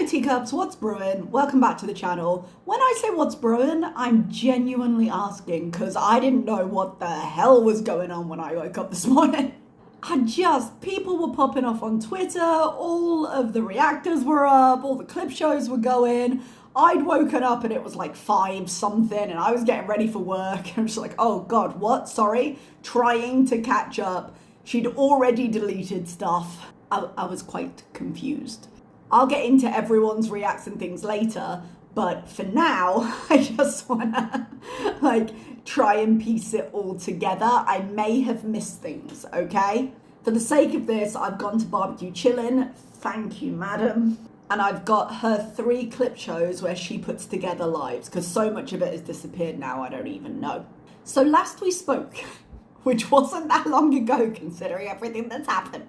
Hello teacups, what's brewing? Welcome back to the channel. When I say what's brewing, I'm genuinely asking because I didn't know what the hell was going on when I woke up this morning. People were popping off on Twitter, all of the reactors were up, all the clip shows were going. I'd woken up and it was like 5 something and I was getting ready for work. I'm just like, oh God, what? Sorry. Trying to catch up. She'd already deleted stuff. I was quite confused. I'll get into everyone's reacts and things later, but for now, I just wanna try and piece it all together. I may have missed things, okay? For the sake of this, I've gone to Barbecue Chillin'. Thank you, madam. And I've got her 3 clip shows where she puts together lives, because so much of it has disappeared now, I don't even know. So last we spoke, which wasn't that long ago considering everything that's happened,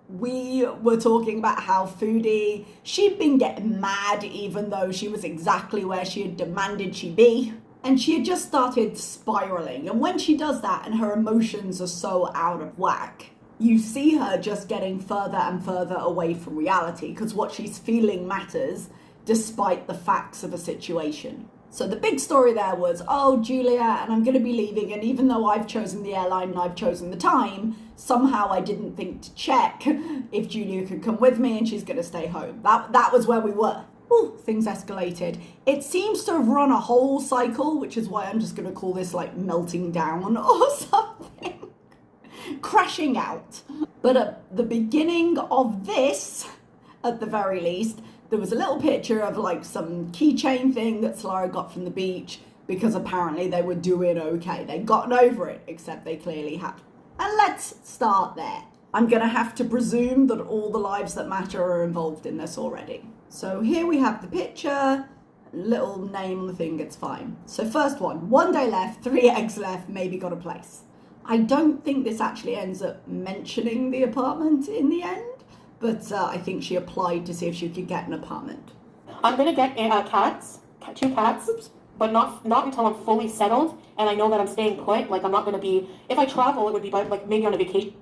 we were talking about how Foodie, she'd been getting mad even though she was exactly where she had demanded she be. And she had just started spiraling. And when she does that and her emotions are so out of whack, you see her just getting further and further away from reality because what she's feeling matters despite the facts of a situation. So the big story there was, oh, Julia, and I'm going to be leaving. And even though I've chosen the airline and I've chosen the time, somehow I didn't think to check if Julia could come with me and she's going to stay home. That was where we were. Ooh, things escalated. It seems to have run a whole cycle, which is why I'm just going to call this like melting down or something. Crashing out. But at the beginning of this, at the very least, there was a little picture of like some keychain thing that Salar got from the beach because apparently they were doing okay. They'd gotten over it, except they clearly had. And let's start there. I'm going to have to presume that all the lives that matter are involved in this already. So here we have the picture, little name on the thing, it's fine. So first one day left, 3 eggs left, maybe got a place. I don't think this actually ends up mentioning the apartment in the end. But I think she applied to see if she could get an apartment. I'm going to get 2 cats, but not until I'm fully settled and I know that I'm staying put. Like, I'm not going to be, if I travel, it would be like maybe on a vacation.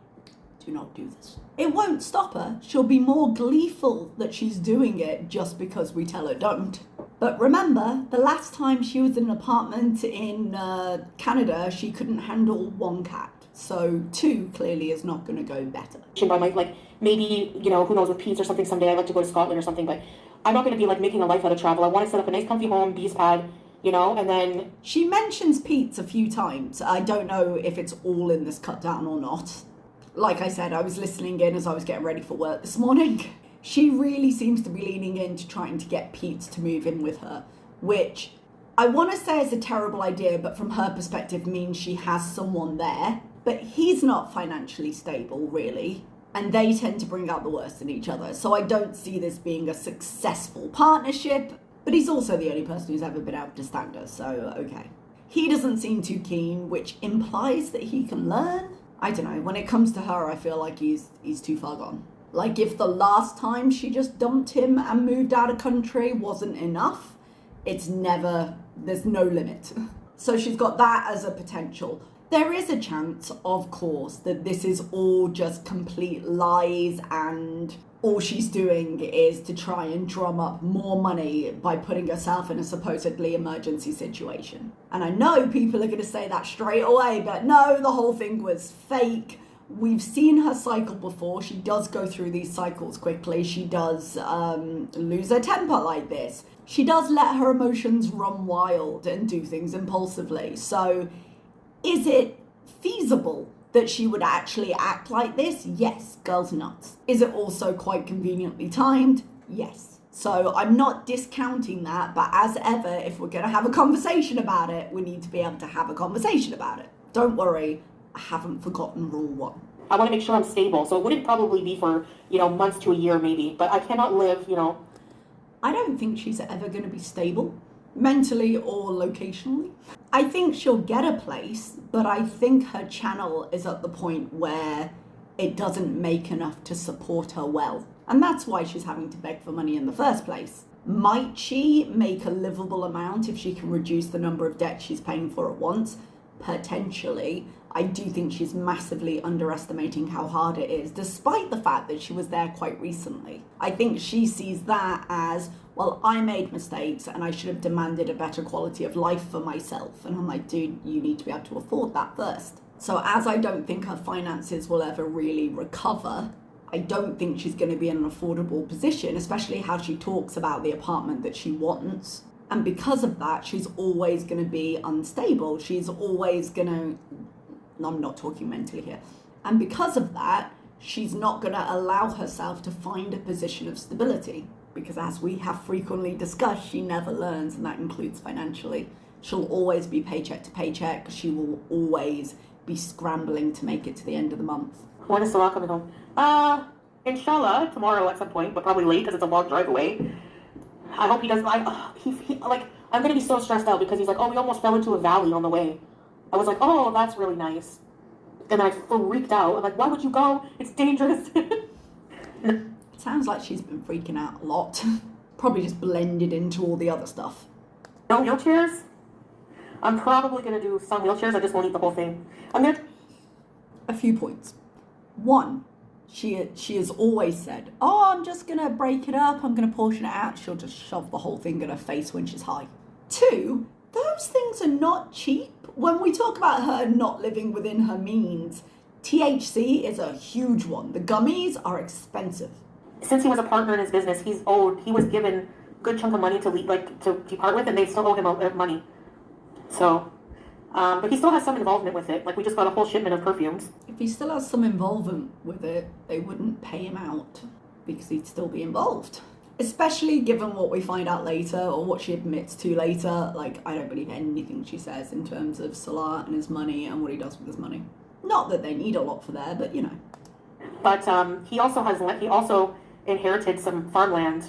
Do not do this. It won't stop her. She'll be more gleeful that she's doing it just because we tell her don't. But remember, the last time she was in an apartment in Canada, she couldn't handle 1 cat. So 2 clearly is not going to go better. Maybe, who knows, with Pete's or something someday. I'd like to go to Scotland or something, but I'm not going to be making a life out of travel. I want to set up a nice comfy home, bees pad, and then... She mentions Pete's a few times. I don't know if it's all in this cut down or not. Like I said, I was listening in as I was getting ready for work this morning. She really seems to be leaning into trying to get Pete's to move in with her, which I want to say is a terrible idea, but from her perspective means she has someone there. But he's not financially stable, really. And they tend to bring out the worst in each other. So I don't see this being a successful partnership. But he's also the only person who's ever been able to stand her, so okay. He doesn't seem too keen, which implies that he can learn. I don't know, when it comes to her, I feel like he's too far gone. Like if the last time she just dumped him and moved out of country wasn't enough, there's no limit. So she's got that as a potential. There is a chance, of course, that this is all just complete lies and all she's doing is to try and drum up more money by putting herself in a supposedly emergency situation. And I know people are going to say that straight away, but no, the whole thing was fake. We've seen her cycle before. She does go through these cycles quickly. She does lose her temper like this. She does let her emotions run wild and do things impulsively. So is it feasible that she would actually act like this? Yes, girl's nuts. Is it also quite conveniently timed? Yes. So I'm not discounting that, but as ever, if we're going to have a conversation about it, we need to be able to have a conversation about it. Don't worry, I haven't forgotten rule 1. I want to make sure I'm stable, so it wouldn't probably be for, months to a year maybe, but I cannot live, I don't think she's ever going to be stable, mentally or locationally. I think she'll get a place, but I think her channel is at the point where it doesn't make enough to support her well. And that's why she's having to beg for money in the first place. Might she make a livable amount if she can reduce the number of debts she's paying for at once? potentially, I do think she's massively underestimating how hard it is, despite the fact that she was there quite recently. I think she sees that as, well, I made mistakes and I should have demanded a better quality of life for myself. And I'm like, dude, you need to be able to afford that first. So as I don't think her finances will ever really recover, I don't think she's going to be in an affordable position, especially how she talks about the apartment that she wants. And because of that, she's always going to be unstable. She's always going to... I'm not talking mentally here. And because of that, she's not going to allow herself to find a position of stability. Because as we have frequently discussed, she never learns, and that includes financially. She'll always be paycheck to paycheck. She will always be scrambling to make it to the end of the month. When is Salar coming home? Inshallah, tomorrow at some point, but probably late because it's a long drive away. I hope he doesn't. I'm going to be so stressed out because he's like, oh, we almost fell into a valley on the way. I was like, oh, that's really nice. And I freaked out. I'm like, why would you go? It's dangerous. It sounds like she's been freaking out a lot. Probably just blended into all the other stuff. No wheelchairs? I'm probably going to do some wheelchairs. I just won't eat the whole thing. A few points. One, she has always said, oh, I'm just going to break it up. I'm going to portion it out. She'll just shove the whole thing in her face when she's high. Two, those things are not cheap. When we talk about her not living within her means, THC is a huge one. The gummies are expensive. Since he was a partner in his business, he was given a good chunk of money to depart with, and they still owe him money. So, but he still has some involvement with it. Like, we just got a whole shipment of perfumes. If he still has some involvement with it, they wouldn't pay him out because he'd still be involved. Especially given what we find out later, or what she admits to later. Like, I don't believe anything she says in terms of Salar and his money and what he does with his money. Not that they need a lot for there, but you know. But he also inherited some farmland.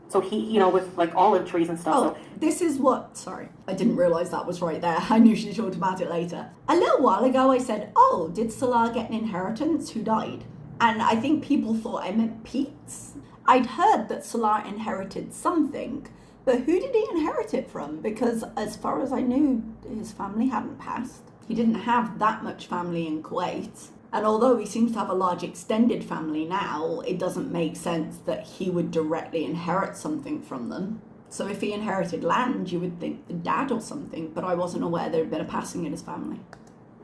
So he, with like olive trees and stuff. Oh, this is what, sorry, I didn't realise that was right there. I knew she talked about it later. A little while ago I said, oh, did Salar get an inheritance? Who died? And I think people thought I meant Pete's. I'd heard that Salar inherited something, but who did he inherit it from? Because as far as I knew, his family hadn't passed. He didn't have that much family in Kuwait. And although he seems to have a large extended family now, it doesn't make sense that he would directly inherit something from them. So if he inherited land, you would think the dad or something, but I wasn't aware there had been a passing in his family.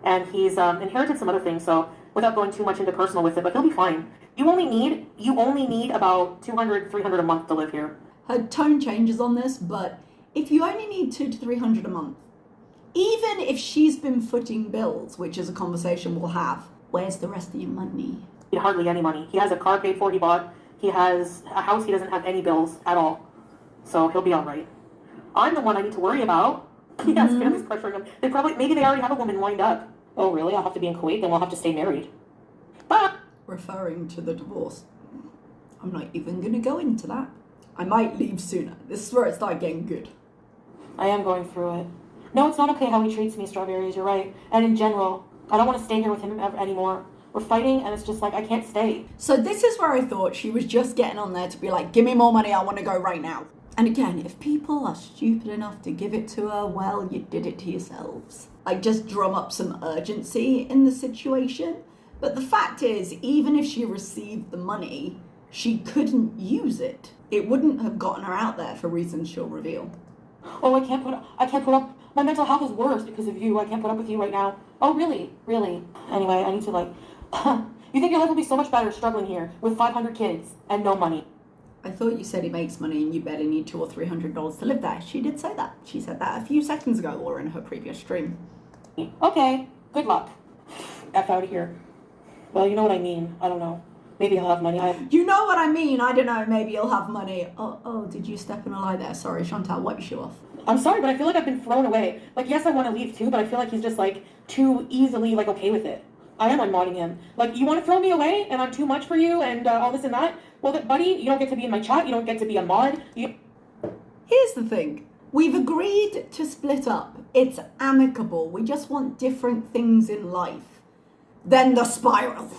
And he's inherited some other things, so without going too much into personal with it, but he'll be fine. You only need about $200, $300 a month to live here. Her tone changes on this, but if you only need $200 to $300 a month, even if she's been footing bills, which is a conversation we'll have, where's the rest of your money? He hardly any money. He has a car paid for, he bought. He has a house, he doesn't have any bills at all. So he'll be all right. I'm the one I need to worry about. He has families pressuring him. Maybe they already have a woman lined up. Oh, really? I'll have to be in Kuwait, then we'll have to stay married. But referring to the divorce. I'm not even going to go into that. I might leave sooner. This is where it started getting good. I am going through it. No, it's not okay how he treats me, Strawberries, you're right. And in general, I don't want to stay here with him anymore. We're fighting, and it's just like, I can't stay. So this is where I thought she was just getting on there to be like, give me more money, I want to go right now. And again, if people are stupid enough to give it to her, well, you did it to yourselves. Like, just drum up some urgency in the situation. But the fact is, even if she received the money, she couldn't use it. It wouldn't have gotten her out there for reasons she'll reveal. Oh, I can't put up. My mental health is worse because of you. I can't put up with you right now. Oh, really? Really? Anyway, I need to you think your life will be so much better struggling here with 500 kids and no money? I thought you said he makes money and you barely need $200 or $300 to live there. She did say that. She said that a few seconds ago or in her previous stream. Okay, good luck. F out of here. Well, you know what I mean. I don't know. Maybe he'll have money. You know what I mean. I don't know. Maybe he'll have money. Oh, did you step in a lie there? Sorry, Chantal, wipe your shoe off. I'm sorry, but I feel like I've been thrown away. Like, yes, I want to leave too, but I feel like he's just too easily okay with it. I am unmodding him. Like, you want to throw me away and I'm too much for you and all this and that? Well, buddy, you don't get to be in my chat. You don't get to be a mod. Here's the thing. We've agreed to split up. It's amicable. We just want different things in life. Then the spiral.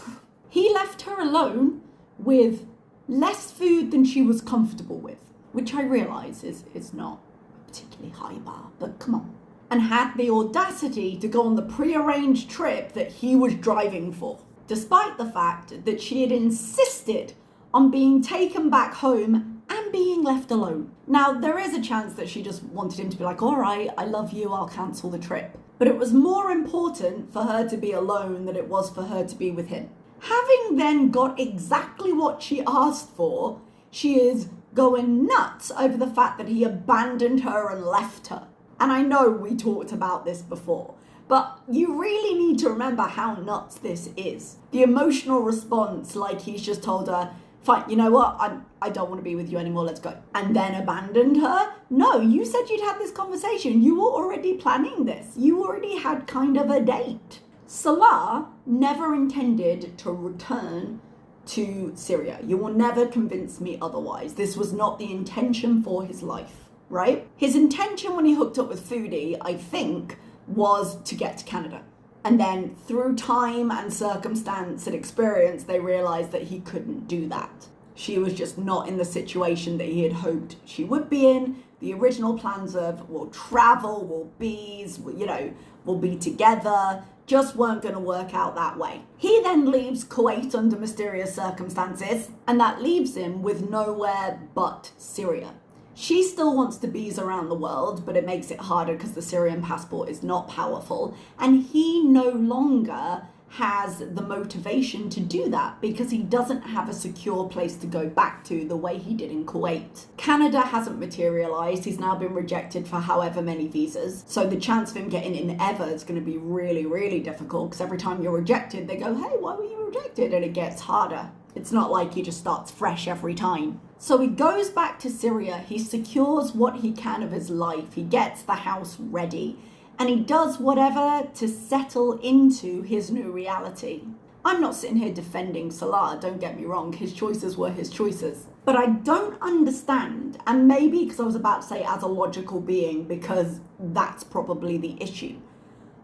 He left her alone with less food than she was comfortable with, which I realise is not a particularly high bar, but come on. and had the audacity to go on the prearranged trip that he was driving for, despite the fact that she had insisted on being taken back home and being left alone. Now, there is a chance that she just wanted him to be like, all right, I love you, I'll cancel the trip. But it was more important for her to be alone than it was for her to be with him. Having then got exactly what she asked for, she is going nuts over the fact that he abandoned her and left her. And I know we talked about this before, but you really need to remember how nuts this is. The emotional response, like he's just told her, fine, you know what, I don't want to be with you anymore, let's go. And then abandoned her? No, you said you'd had this conversation. You were already planning this. You already had kind of a date. Salar never intended to return to Syria. You will never convince me otherwise. This was not the intention for his life, right? His intention when he hooked up with Foodie, I think, was to get to Canada. And then through time and circumstance and experience, they realized that he couldn't do that. She was just not in the situation that he had hoped she would be in. The original plans of we'll travel, we'll bees, we'll be together, just weren't going to work out that way. He then leaves Kuwait under mysterious circumstances, and that leaves him with nowhere but Syria. She still wants to bees around the world, but it makes it harder because the Syrian passport is not powerful, and he no longer has the motivation to do that because he doesn't have a secure place to go back to the way he did in Kuwait. Canada hasn't materialized. He's now been rejected for however many visas. So the chance of him getting in ever is going to be really, really difficult because every time you're rejected, they go, hey, why were you rejected? And it gets harder. It's not like he just starts fresh every time. So he goes back to Syria. He secures what he can of his life. He gets the house ready. And he does whatever to settle into his new reality. I'm not sitting here defending Salar, don't get me wrong. His choices were his choices. But I don't understand, and maybe because I was about to say as a logical being, because that's probably the issue,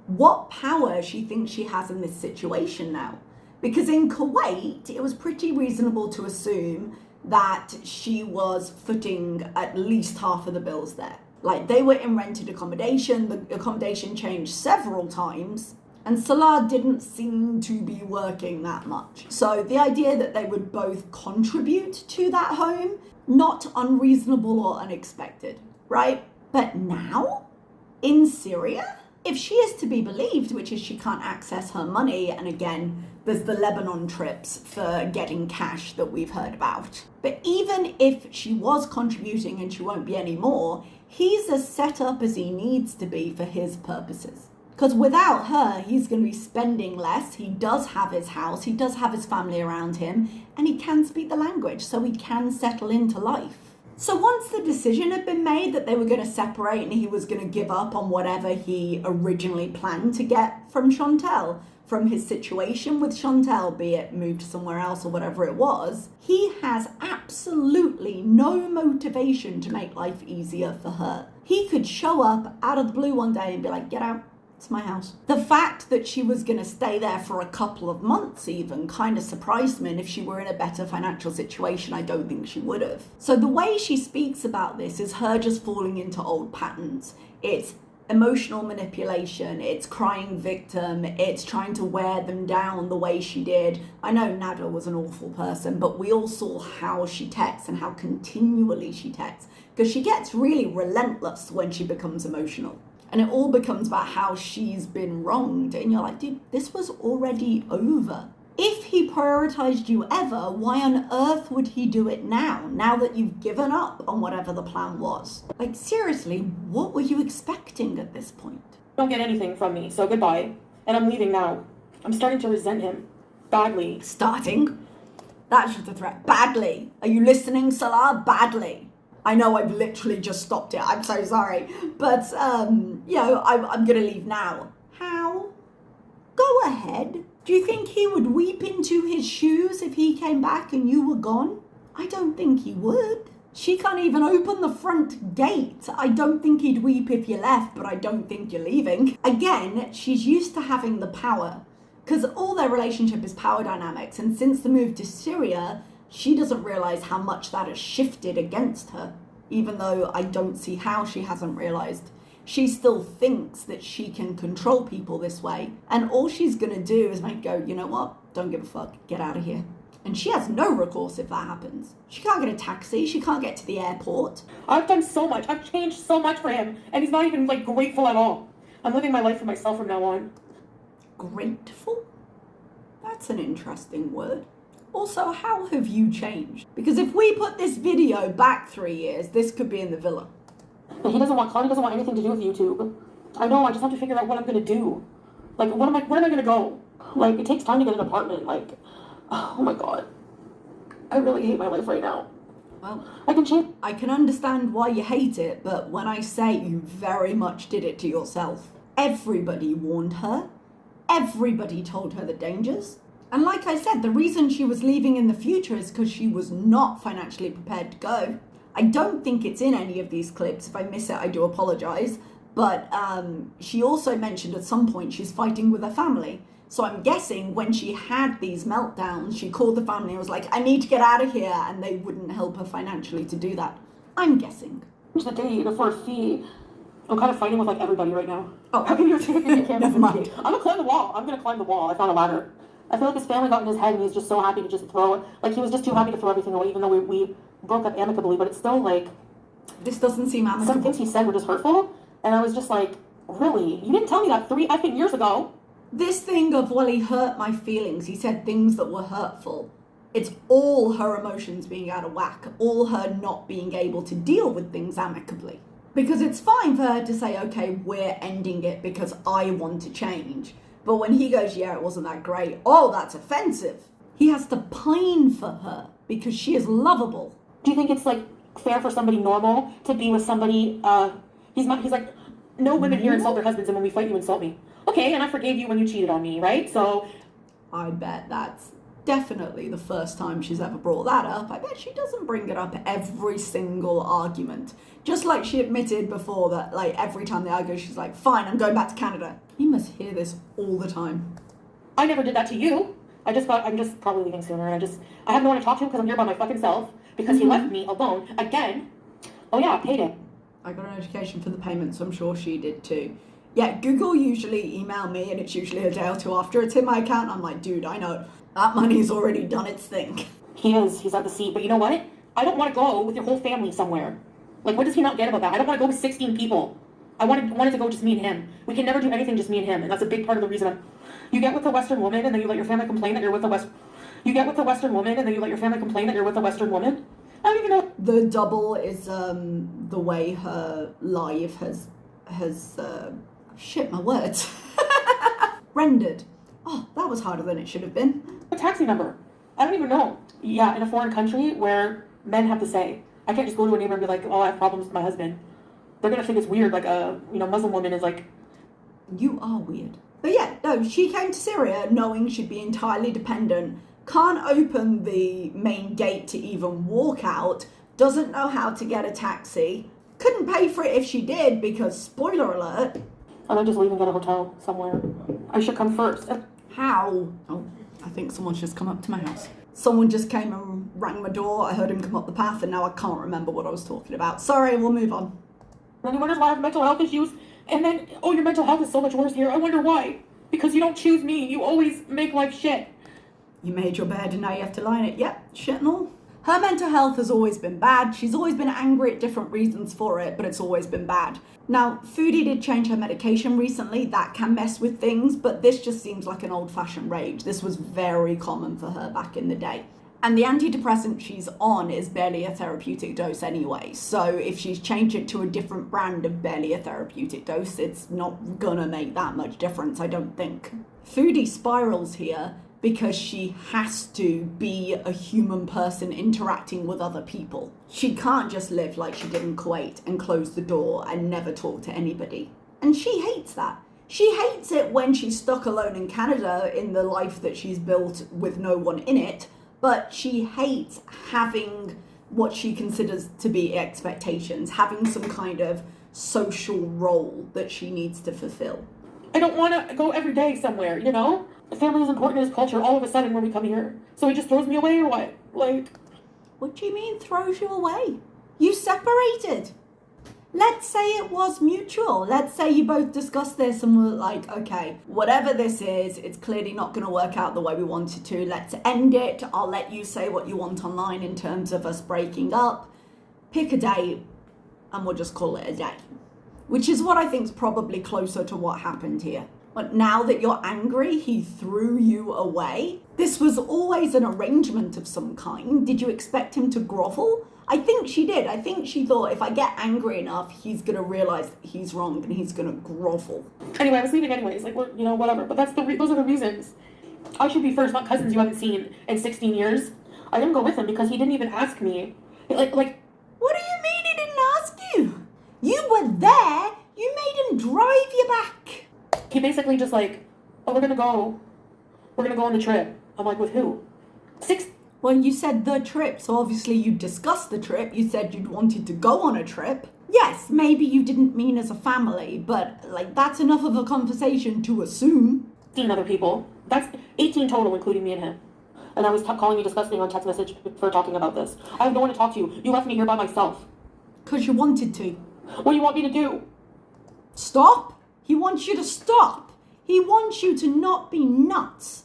what power she thinks she has in this situation now. Because in Kuwait, it was pretty reasonable to assume that she was footing at least half of the bills there. Like, they were in rented accommodation, the accommodation changed several times, and Salar didn't seem to be working that much. So the idea that they would both contribute to that home, not unreasonable or unexpected, right? But now, in Syria, if she is to be believed, which is she can't access her money, and again, there's the Lebanon trips for getting cash that we've heard about. But even if she was contributing and she won't be anymore, he's as set up as he needs to be for his purposes. Because without her, he's going to be spending less. He does have his house, he does have his family around him, and he can speak the language, so he can settle into life. So once the decision had been made that they were going to separate and he was going to give up on whatever he originally planned to get from Chantel, from his situation with Chantel, be it moved somewhere else or whatever it was, he has absolutely no motivation to make life easier for her. He could show up out of the blue one day and be like, get out, it's my house. The fact that she was going to stay there for a couple of months even kind of surprised me, and if she were in a better financial situation, I don't think she would have. So the way she speaks about this is her just falling into old patterns. It's emotional manipulation, it's crying victim, it's trying to wear them down the way she did. I know Nada was an awful person, but we all saw how she texts and how continually she texts, because she gets really relentless when she becomes emotional. And it all becomes about how she's been wronged. And you're like, dude, this was already over. If he prioritized you ever, why on earth would he do it now that you've given up on whatever the plan was? Like, seriously, what were you expecting at this point? Don't get anything from me, so goodbye. And I'm leaving now. I'm starting to resent him. Badly. Starting? That's just a threat. Badly. Are you listening, Salar? Badly. I know I've literally just stopped it. I'm so sorry. But, I'm going to leave now. How? Go ahead. Do you think he would weep into his shoes if he came back and you were gone? I don't think he would. She can't even open the front gate. I don't think he'd weep if you left, but I don't think you're leaving. Again, she's used to having the power, because all their relationship is power dynamics. And since the move to Syria, she doesn't realize how much that has shifted against her, even though I don't see how she hasn't realized. She still thinks that she can control people this way, and all she's gonna do is make go, you know what, don't give a fuck, get out of here. And she has no recourse if that happens. She can't get a taxi, she can't get to the airport. I've done so much, I've changed so much for him, and he's not even, like, grateful at all. I'm living my life for myself from now on. Grateful? That's an interesting word. Also, how have you changed? Because if we put this video back 3 years, this could be in the villa. But Connie doesn't want anything to do with YouTube. I know, I just have to figure out what I'm gonna do. Like, where am I gonna go? Like, it takes time to get an apartment, like, oh my god. I really hate my life right now. Well, I can change. I can understand why you hate it, but when I say you very much did it to yourself, everybody warned her. Everybody told her the dangers. And like I said, the reason she was leaving in the future is because she was not financially prepared to go. I don't think it's in any of these clips. If I miss it, I do apologize. But she also mentioned at some point she's fighting with her family. So I'm guessing when she had these meltdowns, she called the family and was like, I need to get out of here. And they wouldn't help her financially to do that. I'm guessing. The day before a fee. I'm kind of fighting with, like, everybody right now. Oh, how can you take the camera? Never mind. I'm gonna climb the wall. I'm gonna climb the wall. I found a ladder. I feel like his family got in his head and he's just so happy to just throw it. Like, he was just too happy to throw everything away, even though we broke up amicably. But it's still, like... This doesn't seem amicable. Some things he said were just hurtful. And I was just like, really? You didn't tell me that 3 effing years ago. This thing of, well, he hurt my feelings. He said things that were hurtful. It's all her emotions being out of whack. All her not being able to deal with things amicably. Because it's fine for her to say, okay, we're ending it because I want to change. But when he goes, yeah, it wasn't that great. Oh, that's offensive. He has to pine for her because she is lovable. Do you think it's, like, fair for somebody normal to be with somebody, he's like, no women here insult their husbands, and when we fight, you insult me. Okay, and I forgave you when you cheated on me, right? So... I bet that's definitely the first time she's ever brought that up. I bet she doesn't bring it up every single argument. Just like she admitted before that, like, every time they argue, she's like, fine, I'm going back to Canada. You must hear this all the time. I never did that to you. I'm just probably leaving sooner, and I have no one to talk to because I'm here by my fucking self, because he left me alone again. Oh yeah, payday. I got a notification for the payment, so I'm sure she did too. Yeah, Google usually email me, and it's usually a day or two after it's in my account. I'm like, dude, I know. That money's already done its thing. He's at the seat, but you know what? I don't want to go with your whole family somewhere. Like, what does he not get about that? I don't want to go with 16 people. I wanted to go just me and him. We can never do anything just me and him, and that's a big part of the reason you get with a Western woman, and then you let your family complain that you're with a You get with a Western woman, and then you let your family complain that you're with a Western woman. I don't even know. The double is the way her life has shit my words. rendered. Oh, that was harder than it should have been. A taxi number. I don't even know. Yeah, in a foreign country where men have to say. I can't just go to a neighbor and be like, oh, I have problems with my husband. They're going to think it's weird, like a, Muslim woman is like... You are weird. But yeah, no, she came to Syria knowing she'd be entirely dependent, can't open the main gate to even walk out, doesn't know how to get a taxi, couldn't pay for it if she did because, spoiler alert... And I'm just leaving at a hotel somewhere. I should come first. How? Oh, I think someone's just come up to my house. Someone just came and rang my door. I heard him come up the path, and now I can't remember what I was talking about. Sorry, we'll move on. And you wonder why I have mental health issues, and then, oh, your mental health is so much worse here. I wonder why. Because you don't choose me. You always make life shit. You made your bed, and now you have to lie in it. Yep, shit and all. Her mental health has always been bad. She's always been angry at different reasons for it, but it's always been bad. Now, Foodie did change her medication recently. That can mess with things, but this just seems like an old-fashioned rage. This was very common for her back in the day. And the antidepressant she's on is barely a therapeutic dose anyway. So if she's changed it to a different brand of barely a therapeutic dose, it's not gonna make that much difference, I don't think. Foodie spirals here because she has to be a human person interacting with other people. She can't just live like she did in Kuwait and close the door and never talk to anybody. And she hates that. She hates it when she's stuck alone in Canada in the life that she's built with no one in it, but she hates having what she considers to be expectations, having some kind of social role that she needs to fulfill. I don't want to go every day somewhere, Family is important in his culture all of a sudden when we come here. So he just throws me away or what? Like... What do you mean throws you away? You separated. Let's say it was mutual. Let's say you both discussed this and were like, okay, whatever this is, it's clearly not going to work out the way we want it to. Let's end it. I'll let you say what you want online in terms of us breaking up. Pick a date and we'll just call it a day. Which is what I think is probably closer to what happened here. But now that you're angry, he threw you away. This was always an arrangement of some kind. Did you expect him to grovel? I think she did. I think she thought if I get angry enough, he's going to realize that he's wrong and he's going to grovel. Anyway, I was leaving anyways, like, you know, whatever. But those are the reasons. I should be first, not cousins you haven't seen in 16 years. I didn't go with him because he didn't even ask me. Like. What do you mean he didn't ask you? You were there. You made him drive you back. He basically just like, oh, we're gonna go on the trip. I'm like, with who? Well, you said the trip, so obviously you discussed the trip. You said you'd wanted to go on a trip. Yes, maybe you didn't mean as a family, but like that's enough of a conversation to assume. 16 other people. That's 18 total, including me and him. And I was calling you disgusting on text message for talking about this. I have no one to talk to. You left me here by myself. Because you wanted to. What do you want me to do? Stop? He wants you to stop. He wants you to not be nuts.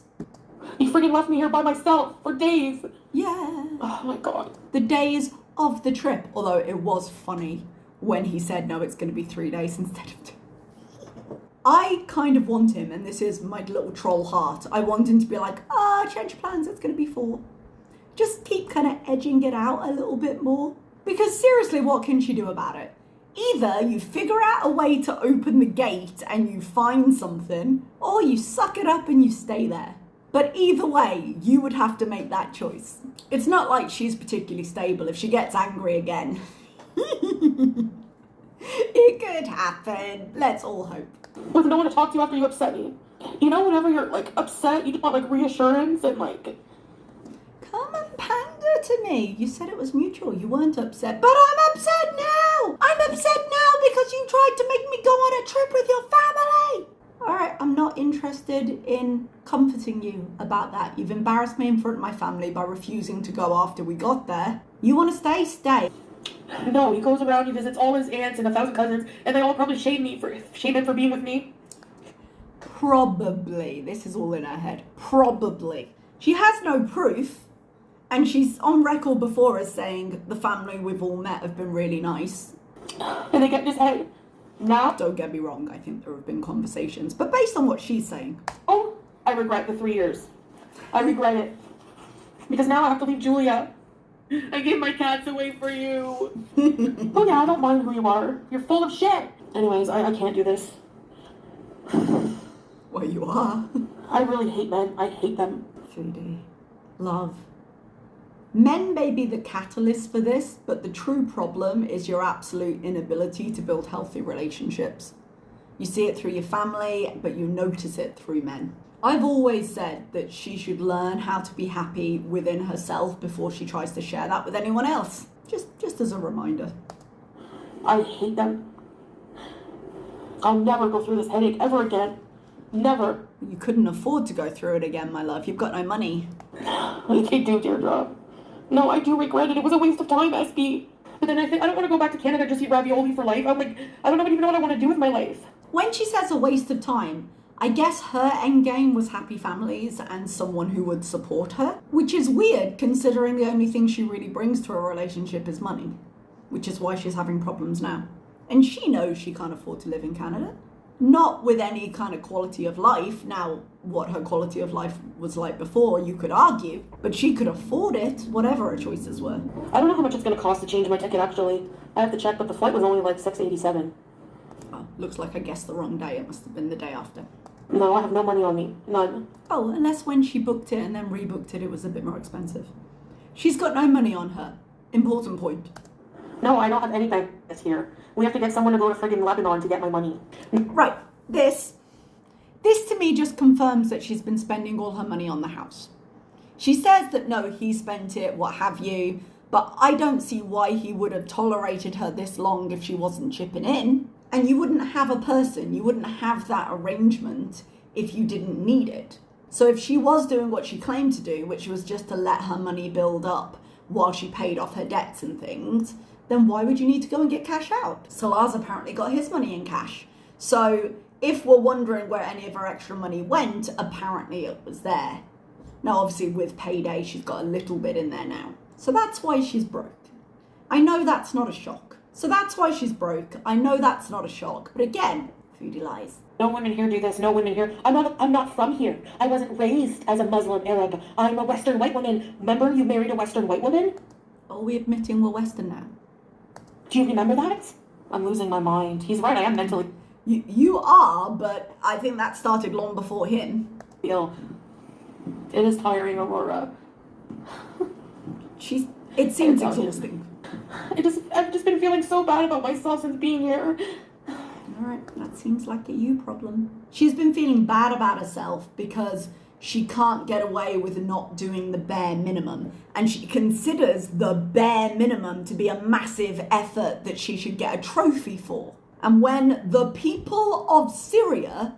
You freaking left me here by myself for days. Yeah. Oh my god. The days of the trip. Although it was funny when he said, no, it's going to be 3 days instead of 2. I kind of want him, and this is my little troll heart, I want him to be like, change your plans, it's going to be 4. Just keep kind of edging it out a little bit more. Because seriously, what can she do about it? Either you figure out a way to open the gate and you find something, or you suck it up and you stay there. But either way, you would have to make that choice. It's not like she's particularly stable if she gets angry again. It could happen. Let's all hope. With no one to talk to after you upset me. You know, whenever you're, like, upset, you just want, like, reassurance and, like... Come and pander to me. You said it was mutual. You weren't upset. But I'm upset now. I'm upset now because you tried to make me go on a trip with your family. All right, I'm not interested in comforting you about that. You've embarrassed me in front of my family by refusing to go after we got there. You want to stay? Stay. No, he goes around, he visits all his aunts and 1,000 cousins, and they all probably shame him for being with me. Probably. This is all in her head. Probably. She has no proof, and she's on record before as saying the family we've all met have been really nice. And they get in his head. Now? Don't get me wrong, I think there have been conversations, but based on what she's saying. Oh, I regret the 3 years. I regret it. Because now I have to leave Julia. I gave my cats away for you. Oh yeah, I don't mind who you are. You're full of shit. Anyways, I can't do this. Well, you are. I really hate men. I hate them. Foodie. Love. Men may be the catalyst for this, but the true problem is your absolute inability to build healthy relationships. You see it through your family, but you notice it through men. I've always said that she should learn how to be happy within herself before she tries to share that with anyone else. Just as a reminder. I hate them. I'll never go through this headache ever again. Never. You couldn't afford to go through it again, my love. You've got no money. They do, Deirdre. No, I do regret it. It was a waste of time, Esky. But then I think I don't want to go back to Canada and just eat ravioli for life. I'm like, I don't even know what I want to do with my life. When she says a waste of time, I guess her endgame was happy families and someone who would support her, which is weird considering the only thing she really brings to a relationship is money, which is why she's having problems now. And she knows she can't afford to live in Canada. Not with any kind of quality of life. Now, what her quality of life was like before, you could argue, but she could afford it, whatever her choices were. I don't know how much it's going to cost to change my ticket, actually. I have to check, but the flight was only like $6.87. Oh, looks like I guessed the wrong day. It must have been the day after. No, I have no money on me. None. Oh, unless when she booked it and then rebooked it, it was a bit more expensive. She's got no money on her. Important point. No, I don't have any bank here. We have to get someone to go to friggin' Lebanon to get my money. Right. This to me just confirms that she's been spending all her money on the house. She says that no, he spent it, what have you, but I don't see why he would have tolerated her this long if she wasn't chipping in. And you wouldn't have a person, you wouldn't have that arrangement if you didn't need it. So if she was doing what she claimed to do, which was just to let her money build up while she paid off her debts and things, then why would you need to go and get cash out? Salar's apparently got his money in cash. So if we're wondering where any of her extra money went, apparently it was there. Now, obviously, with payday, she's got a little bit in there now. So that's why she's broke. I know that's not a shock. So that's why she's broke. I know that's not a shock. But again, Foodie lies. No women here do this. No women here. I'm not from here. I wasn't raised as a Muslim Arab. I'm a Western white woman. Remember, you married a Western white woman? Are we admitting we're Western now? Do you remember that? I'm losing my mind. He's right. I am mentally You are, but I think that started long before him. ill. It is tiring, Aurora. It seems exhausting. I've just been feeling so bad about myself since being here. Alright, that seems like a you problem. She's been feeling bad about herself because she can't get away with not doing the bare minimum. And she considers the bare minimum to be a massive effort that she should get a trophy for. And when the people of Syria,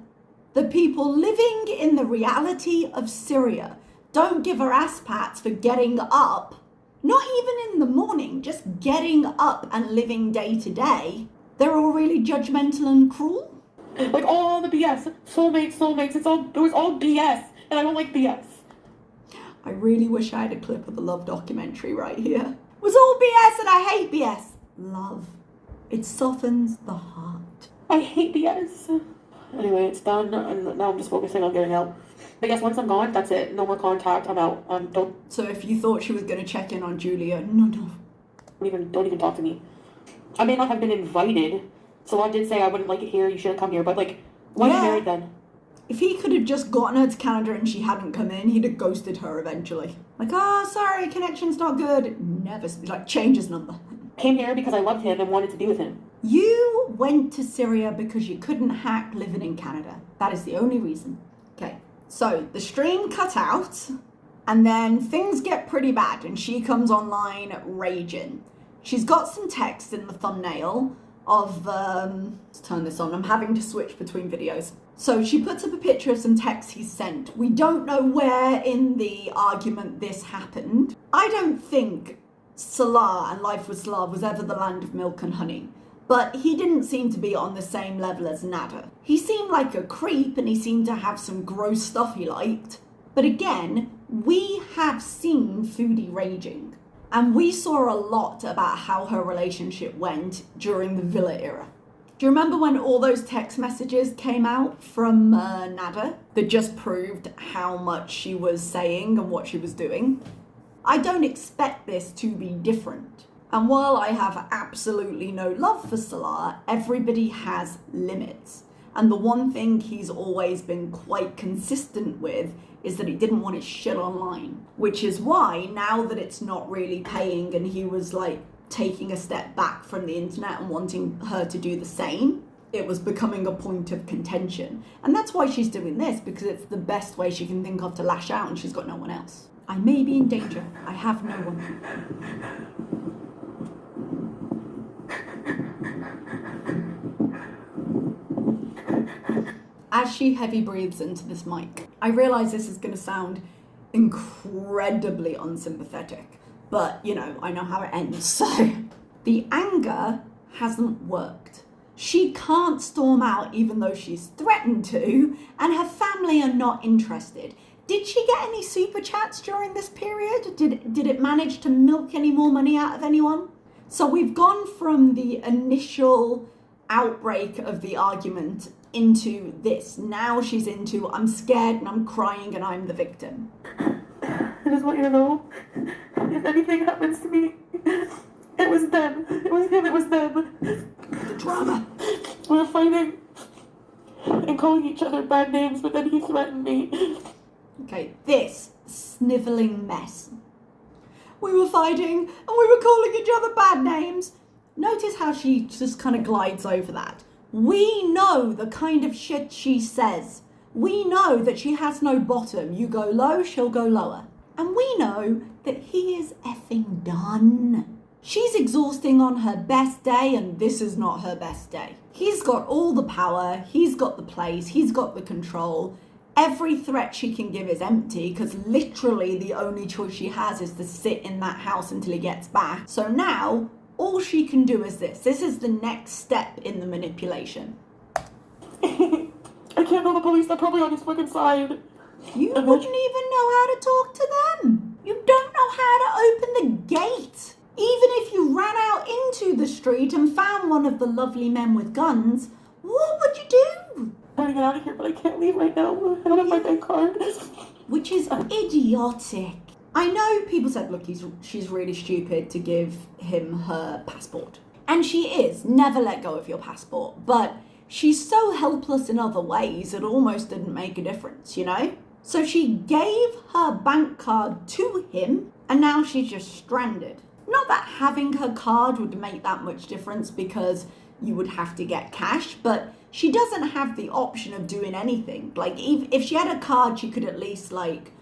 the people living in the reality of Syria, don't give her ass pats for getting up, not even in the morning, just getting up and living day to day, they're all really judgmental and cruel. Like all the BS. Soulmates. It was all BS. And I don't like BS. I really wish I had a clip of the Love documentary right here. It was all BS and I hate BS. Love. It softens the heart. I hate BS. Anyway, it's done, and now I'm just focusing on getting out. I guess once I'm gone, that's it. No more contact. I'm out. Don't So if you thought she was going to check in on Julia, no. don't even talk to me. I may not have been invited. Salar did say I wouldn't like it here. You shouldn't come here. But like, why are you married then? If he could have just gotten her to Canada and she hadn't come in, he'd have ghosted her eventually. Like, oh, sorry, connection's not good. Never, like, change his number. Came here because I loved him and wanted to be with him. You went to Syria because you couldn't hack living in Canada. That is the only reason. Okay, so the stream cut out, and then things get pretty bad, and she comes online raging. She's got some text in the thumbnail of, let's turn this on, I'm having to switch between videos. So she puts up a picture of some text he sent. We don't know where in the argument this happened. I don't think Salar and Life with Salar was ever the land of milk and honey, but he didn't seem to be on the same level as Nada. He seemed like a creep and he seemed to have some gross stuff he liked. But again, we have seen Foodie raging, and we saw a lot about how her relationship went during the Villa era. Do you remember when all those text messages came out from Nada that just proved how much she was saying and what she was doing? I don't expect this to be different. And while I have absolutely no love for Salar, everybody has limits. And the one thing he's always been quite consistent with is that he didn't want his shit online. Which is why, now that it's not really paying and he was like taking a step back from the internet and wanting her to do the same, it was becoming a point of contention. And that's why she's doing this, because it's the best way she can think of to lash out and she's got no one else. I may be in danger. I have no one. As she heavy breathes into this mic, I realise this is going to sound incredibly unsympathetic, but, you know, I know how it ends, so. The anger hasn't worked. She can't storm out even though she's threatened to, and her family are not interested. Did she get any super chats during this period? Did it manage to milk any more money out of anyone? So we've gone from the initial outbreak of the argument into this. Now she's into, I'm scared and I'm crying and I'm the victim. I just want you to know, if anything happens to me, it was them. It was him, it was them. The drama. We were fighting and calling each other bad names, but then he threatened me. Okay, this snivelling mess. We were fighting and we were calling each other bad names. Notice how she just kind of glides over that. We know the kind of shit she says. We know that she has no bottom. You go low, she'll go lower. And we know that he is effing done. She's exhausting on her best day, and this is not her best day. He's got all the power, he's got the place, he's got the control. Every threat she can give is empty, because literally the only choice she has is to sit in that house until he gets back. So now, all she can do is this. This is the next step in the manipulation. I can't tell the police. They're probably on his fucking side. You wouldn't even know how to talk to them. You don't know how to open the gate. Even if you ran out into the street and found one of the lovely men with guns, what would you do? I'm trying to get out of here, but I can't leave right now. I don't have my bank card. Which is idiotic. I know people said, look, she's really stupid to give him her passport. And she is. Never let go of your passport. But she's so helpless in other ways, it almost didn't make a difference, you know? So she gave her bank card to him, and now she's just stranded. Not that having her card would make that much difference because you would have to get cash, but she doesn't have the option of doing anything. Like, if she had a card, she could at least, like,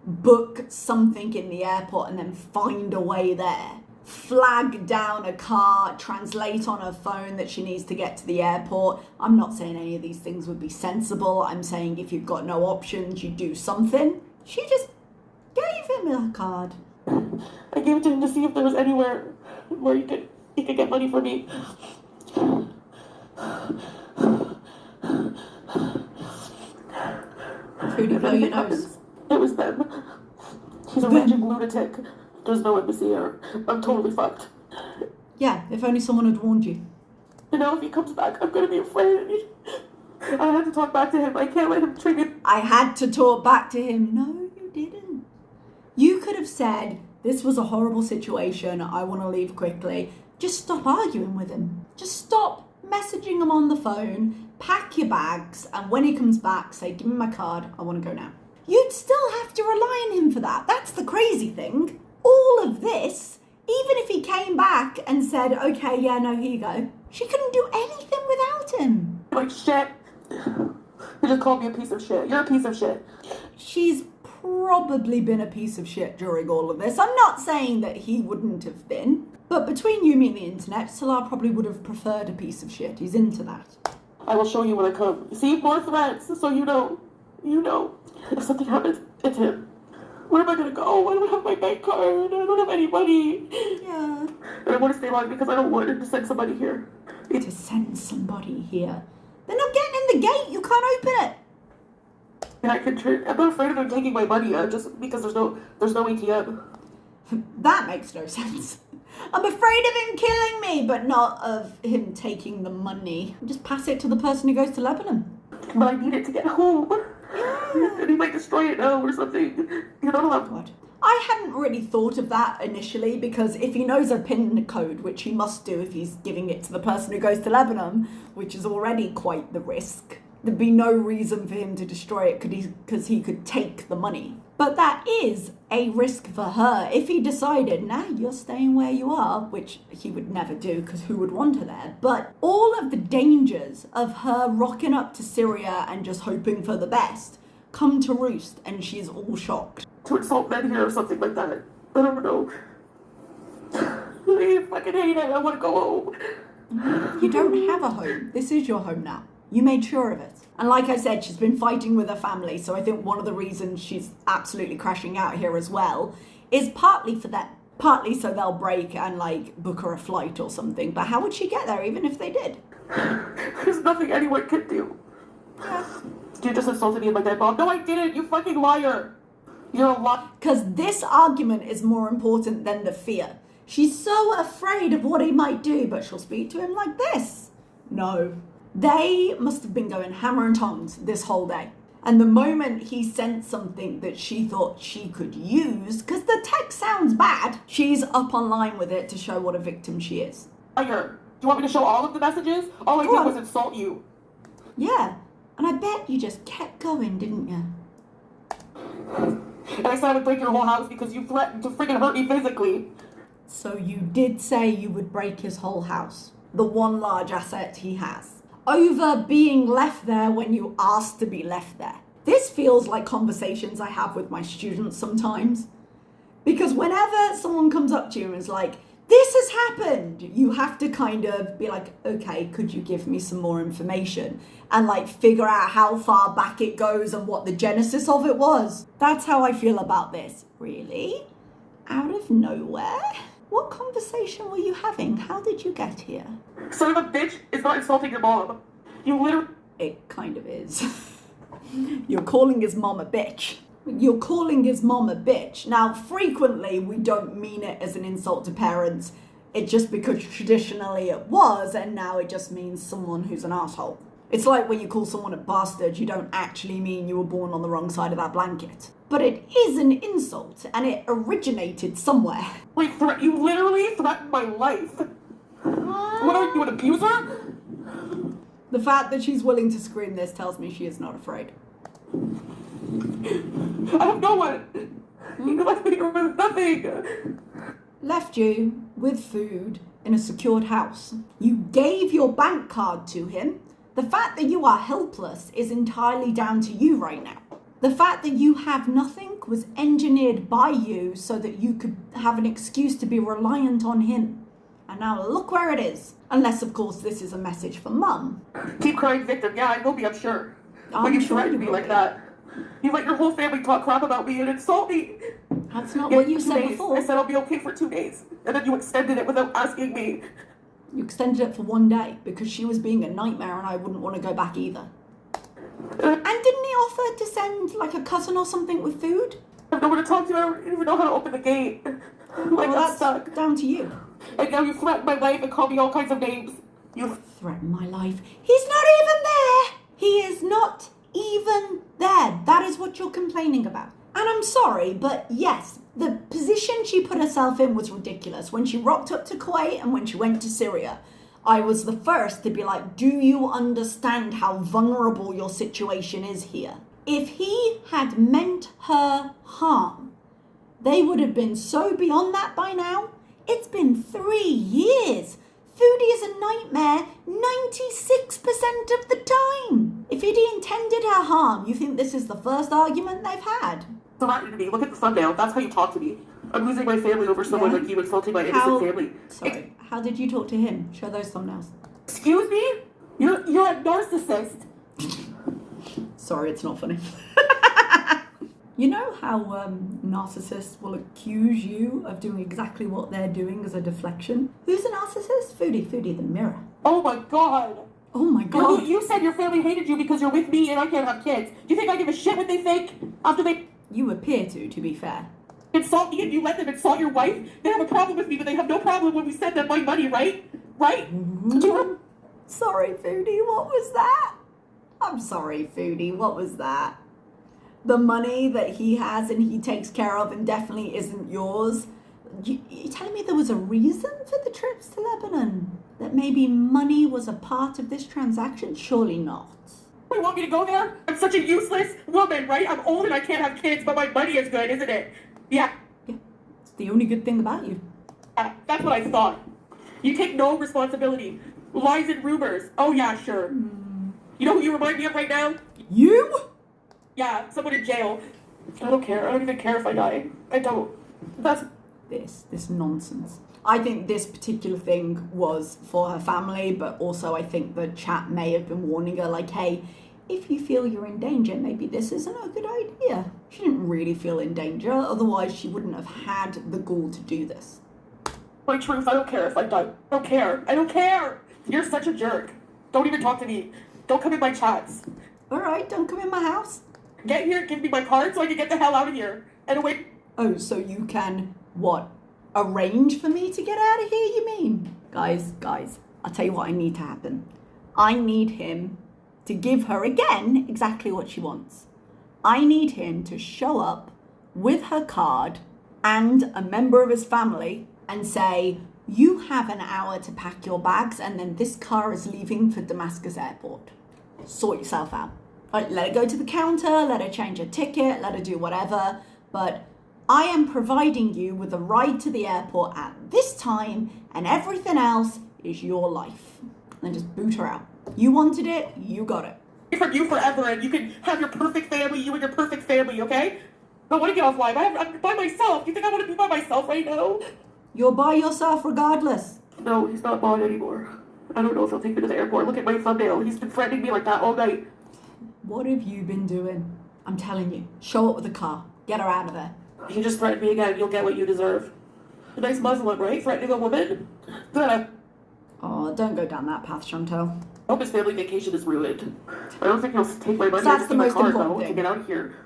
book something in the airport and then find a way there. Flag down a car, translate on her phone that she needs to get to the airport. I'm not saying any of these things would be sensible. I'm saying if you've got no options, you do something. She just gave him her card. I gave it to him to see if there was anywhere where he could get money for me. Foodie, blow your nose. It was them. He's a raging lunatic. There's no embassy here. I'm totally fucked. Yeah, if only someone had warned you. You know, if he comes back, I'm gonna be afraid. I had to talk back to him. I can't let him trigger. I had to talk back to him. No, you didn't. You could have said, this was a horrible situation. I want to leave quickly. Just stop arguing with him. Just stop messaging him on the phone. Pack your bags. And when he comes back, say, give me my card. I want to go now. You'd still have to rely on him for that. That's the crazy thing. All of this, even if he came back and said, okay, yeah, no, here you go. She couldn't do anything without him. Like, shit. You just called me a piece of shit. You're a piece of shit. She's probably been a piece of shit during all of this. I'm not saying that he wouldn't have been, but between you, me, and the internet, Salar probably would have preferred a piece of shit. He's into that. I will show you when I come. See, more threats, so you know. You know. If something happens, it's him. Where am I gonna go? I don't have my bank card. I don't have any money. Yeah. And I want to stay long because I don't want him to send somebody here. To send somebody here. They're not getting in the gate. You can't open it. And I'm not afraid of him taking my money just because there's no ATM. That makes no sense. I'm afraid of him killing me, but not of him taking the money. Just pass it to the person who goes to Lebanon. But I need it to get home. Yeah. And he might destroy it now or something. You're not allowed. God. I hadn't really thought of that initially because if he knows a PIN code, which he must do if he's giving it to the person who goes to Lebanon, which is already quite the risk, there'd be no reason for him to destroy it because he could take the money. But that is a risk for her. If he decided, nah, you're staying where you are, which he would never do because who would want her there? But all of the dangers of her rocking up to Syria and just hoping for the best come to roost and she's all shocked. To insult men here or something like that. I don't know. I fucking hate it. I want to go home. You don't have a home. This is your home now. You made sure of it. And like I said, she's been fighting with her family, so I think one of the reasons she's absolutely crashing out here as well is partly for that. Partly so they'll break and, like, book her a flight or something. But how would she get there even if they did? There's nothing anyone could do. Yeah. You just insulted me and my dead mom. No, I didn't, you fucking liar. You're a liar. Because this argument is more important than the fear. She's so afraid of what he might do, but she'll speak to him like this. No. They must have been going hammer and tongs this whole day. And the moment he sent something that she thought she could use, because the text sounds bad, she's up online with it to show what a victim she is. Liar. Do you want me to show all of the messages? All I did was insult you. Yeah. And I bet you just kept going, didn't you? And I said I would break your whole house because you threatened to freaking hurt me physically. So you did say you would break his whole house. The one large asset he has. Over being left there when you asked to be left there. This feels like conversations I have with my students sometimes. Because whenever someone comes up to you and is like, this has happened, you have to kind of be like, okay, could you give me some more information? And like figure out how far back it goes and what the genesis of it was. That's how I feel about this. Really? Out of nowhere? What conversation were you having? How did you get here? Son of a bitch is not insulting your mom. You literally... It kind of is. You're calling his mom a bitch. You're calling his mom a bitch. Now, frequently, we don't mean it as an insult to parents. It's just because traditionally it was, and now it just means someone who's an asshole. It's like when you call someone a bastard, you don't actually mean you were born on the wrong side of that blanket. But it is an insult, and it originated somewhere. Wait, you literally threatened my life. What are you, an abuser? The fact that she's willing to scream this tells me she is not afraid. I have no one. You left me with nothing. Left you with food in a secured house. You gave your bank card to him. The fact that you are helpless is entirely down to you right now. The fact that you have nothing was engineered by you so that you could have an excuse to be reliant on him. And now look where it is. Unless, of course, this is a message for Mum. Keep crying victim. Yeah, I will be, I'm sure. I'm But you sure threatened you me will like be. that. You let your whole family talk crap about me and insult me. That's not what you 2 said days. before. I said I'll be okay for 2 days. And then you extended it without asking me. You extended it for 1 day because she was being a nightmare and I wouldn't want to go back either. And didn't he offer to send like a cousin or something with food? I don't know what to talk to you. I don't even know how to open the gate. Like, Well, I'm that's stuck. down to you. And now you threaten my life and call me all kinds of names. You... Threaten my life. He's not even there. He is not even there. That is what you're complaining about. And I'm sorry, but yes, the position she put herself in was ridiculous. When she rocked up to Kuwait and when she went to Syria, I was the first to be like, do you understand how vulnerable your situation is here? If he had meant her harm, they would have been so beyond that by now. It's been 3 years. Foodie is a nightmare 96% of the time. If he'd intended her harm, you think this is the first argument they've had? Threatened me. Look at the thumbnail. That's how you talk to me. I'm losing my family over someone like you insulting my innocent family. Sorry, how did you talk to him? Show those thumbnails. Excuse me? You're a narcissist. Sorry, it's not funny. You know how narcissists will accuse you of doing exactly what they're doing as a deflection? Who's a narcissist? Foodie the mirror. Oh my god. Oh my god. You said your family hated you because you're with me and I can't have kids. Do you think I give a shit what they think after they You appear to be fair. insult me and you let them insult your wife? They have a problem with me, but they have no problem when we send them my money, right? Right? Sorry, Foodie, what was that? I'm sorry, Foodie, what was that? The money that he has and he takes care of and definitely isn't yours. You're telling me there was a reason for the trips to Lebanon? That maybe money was a part of this transaction? Surely not. You want me to go there? I'm such a useless woman, right? I'm old and I can't have kids, but my money is good, isn't it? Yeah. Yeah, it's the only good thing about you. That's what I thought. You take no responsibility. Lies and rumors. Oh yeah, sure. You know who you remind me of right now? You? Yeah, someone in jail. I don't care. I don't even care if I die. I don't. That's... This nonsense. I think this particular thing was for her family, but also I think the chat may have been warning her, like, hey, if you feel you're in danger, maybe this isn't a good idea. She didn't really feel in danger, otherwise she wouldn't have had the gall to do this. My truth, I don't care if I die. I don't care. I don't care. You're such a jerk. Don't even talk to me. Don't come in my chats. Alright, don't come in my house. Get here, give me my card so I can get the hell out of here. And away. Oh, so you can, what, arrange for me to get out of here, you mean? Guys, I'll tell you what I need to happen. I need him to give her again exactly what she wants. I need him to show up with her card and a member of his family and say, you have an hour to pack your bags and then this car is leaving for Damascus airport. Sort yourself out. Like, let her go to the counter, let her change her ticket, let her do whatever, but I am providing you with a ride to the airport at this time and everything else is your life. And just boot her out. You wanted it, you got it. From you forever and you can have your perfect family, you and your perfect family, okay? I want to get offline. I'm by myself. You think I want to be by myself right now? You're by yourself regardless. No, he's not bought anymore. I don't know if he'll take me to the airport. Look at my thumbnail. He's been threatening me like that all night. What have you been doing? I'm telling you, show up with a car. Get her out of there. You just threatened me again. You'll get what you deserve. A nice Muslim, right? Threatening a woman? Good. Oh, don't go down that path, Chantal. I hope his family vacation is ruined. I don't think he'll take my money. That's I the my most card, important though, thing. to get out of here.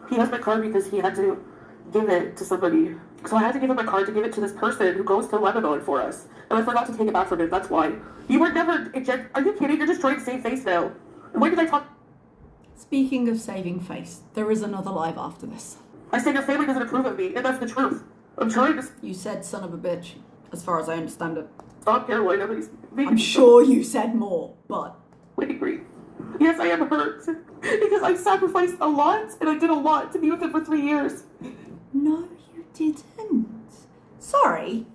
He has my card because he had to give it to somebody. So I had to give him my card to give it to this person who goes to Lebanon for us. And I forgot to take it back from him, that's why. You were never... Are you kidding? You're just trying to save face now. When did I talk... Speaking of saving face, there is another live after this. I said your family doesn't approve of me, and that's the truth. I'm trying to... You said son of a bitch, as far as I understand it. Stop, Caroline. Nobody's making I'm me sure you said more, but... so angry. Yes, I am hurt. Because I sacrificed a lot, and I did a lot to be with him for 3 years. No, you didn't. Sorry.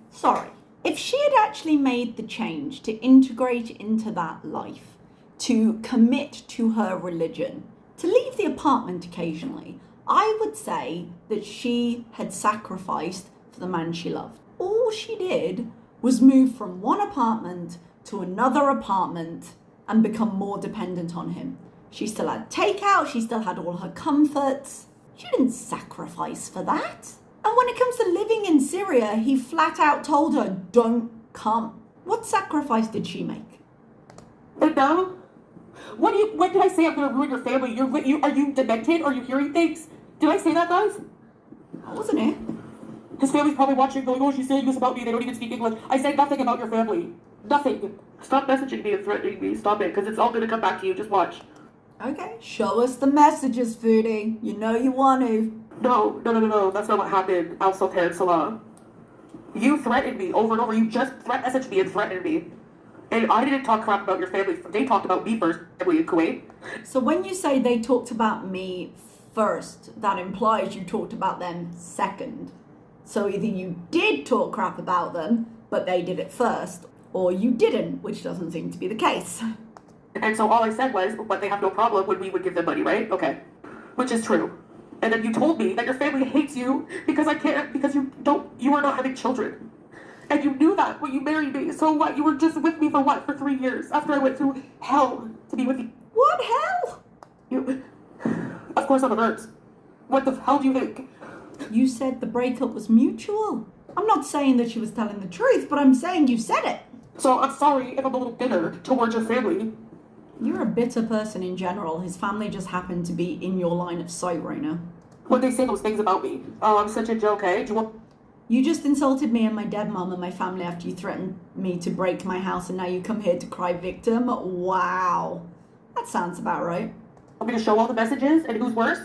If she had actually made the change to integrate into that life, to commit to her religion, to leave the apartment occasionally, I would say that she had sacrificed for the man she loved. All she did was move from one apartment to another apartment and become more dependent on him. She still had takeout, she still had all her comforts. She didn't sacrifice for that. And when it comes to living in Syria, he flat out told her, don't come. What sacrifice did she make? And now? When did I say I'm going to ruin your family? Are you demented? Are you hearing things? Did I say that, guys? That wasn't it. His family's probably watching going, oh, she's saying this about me. They don't even speak English. I said nothing about your family. Nothing. Stop messaging me and threatening me. Stop it, because it's all going to come back to you. Just watch. Okay, show us the messages, Foodie. You know you want to. No. That's not what happened, Al Sultan Salah. You threatened me over and over. You just messaged me and threatened me. And I didn't talk crap about your family. They talked about me first, family in Kuwait. So when you say they talked about me first, that implies you talked about them second. So either you did talk crap about them, but they did it first, or you didn't, which doesn't seem to be the case. And so all I said was, but they have no problem when we would give them money, right? Okay. Which is true. And then you told me that your family hates you because you are not having children. And you knew that when you married me. So what? You were just with me for what? For 3 years after I went through hell to be with you. What hell? Of course I'm hurt. What the hell do you think? You said the breakup was mutual. I'm not saying that she was telling the truth, but I'm saying you said it. So I'm sorry if I'm a little bitter towards your family. You're a bitter person in general. His family just happened to be in your line of sight right now. When they say those things about me, oh, I'm such a joke, eh? You just insulted me and my dead mom and my family after you threatened me to break my house, and now you come here to cry victim? Wow. That sounds about right. Want me to show all the messages and who's worse?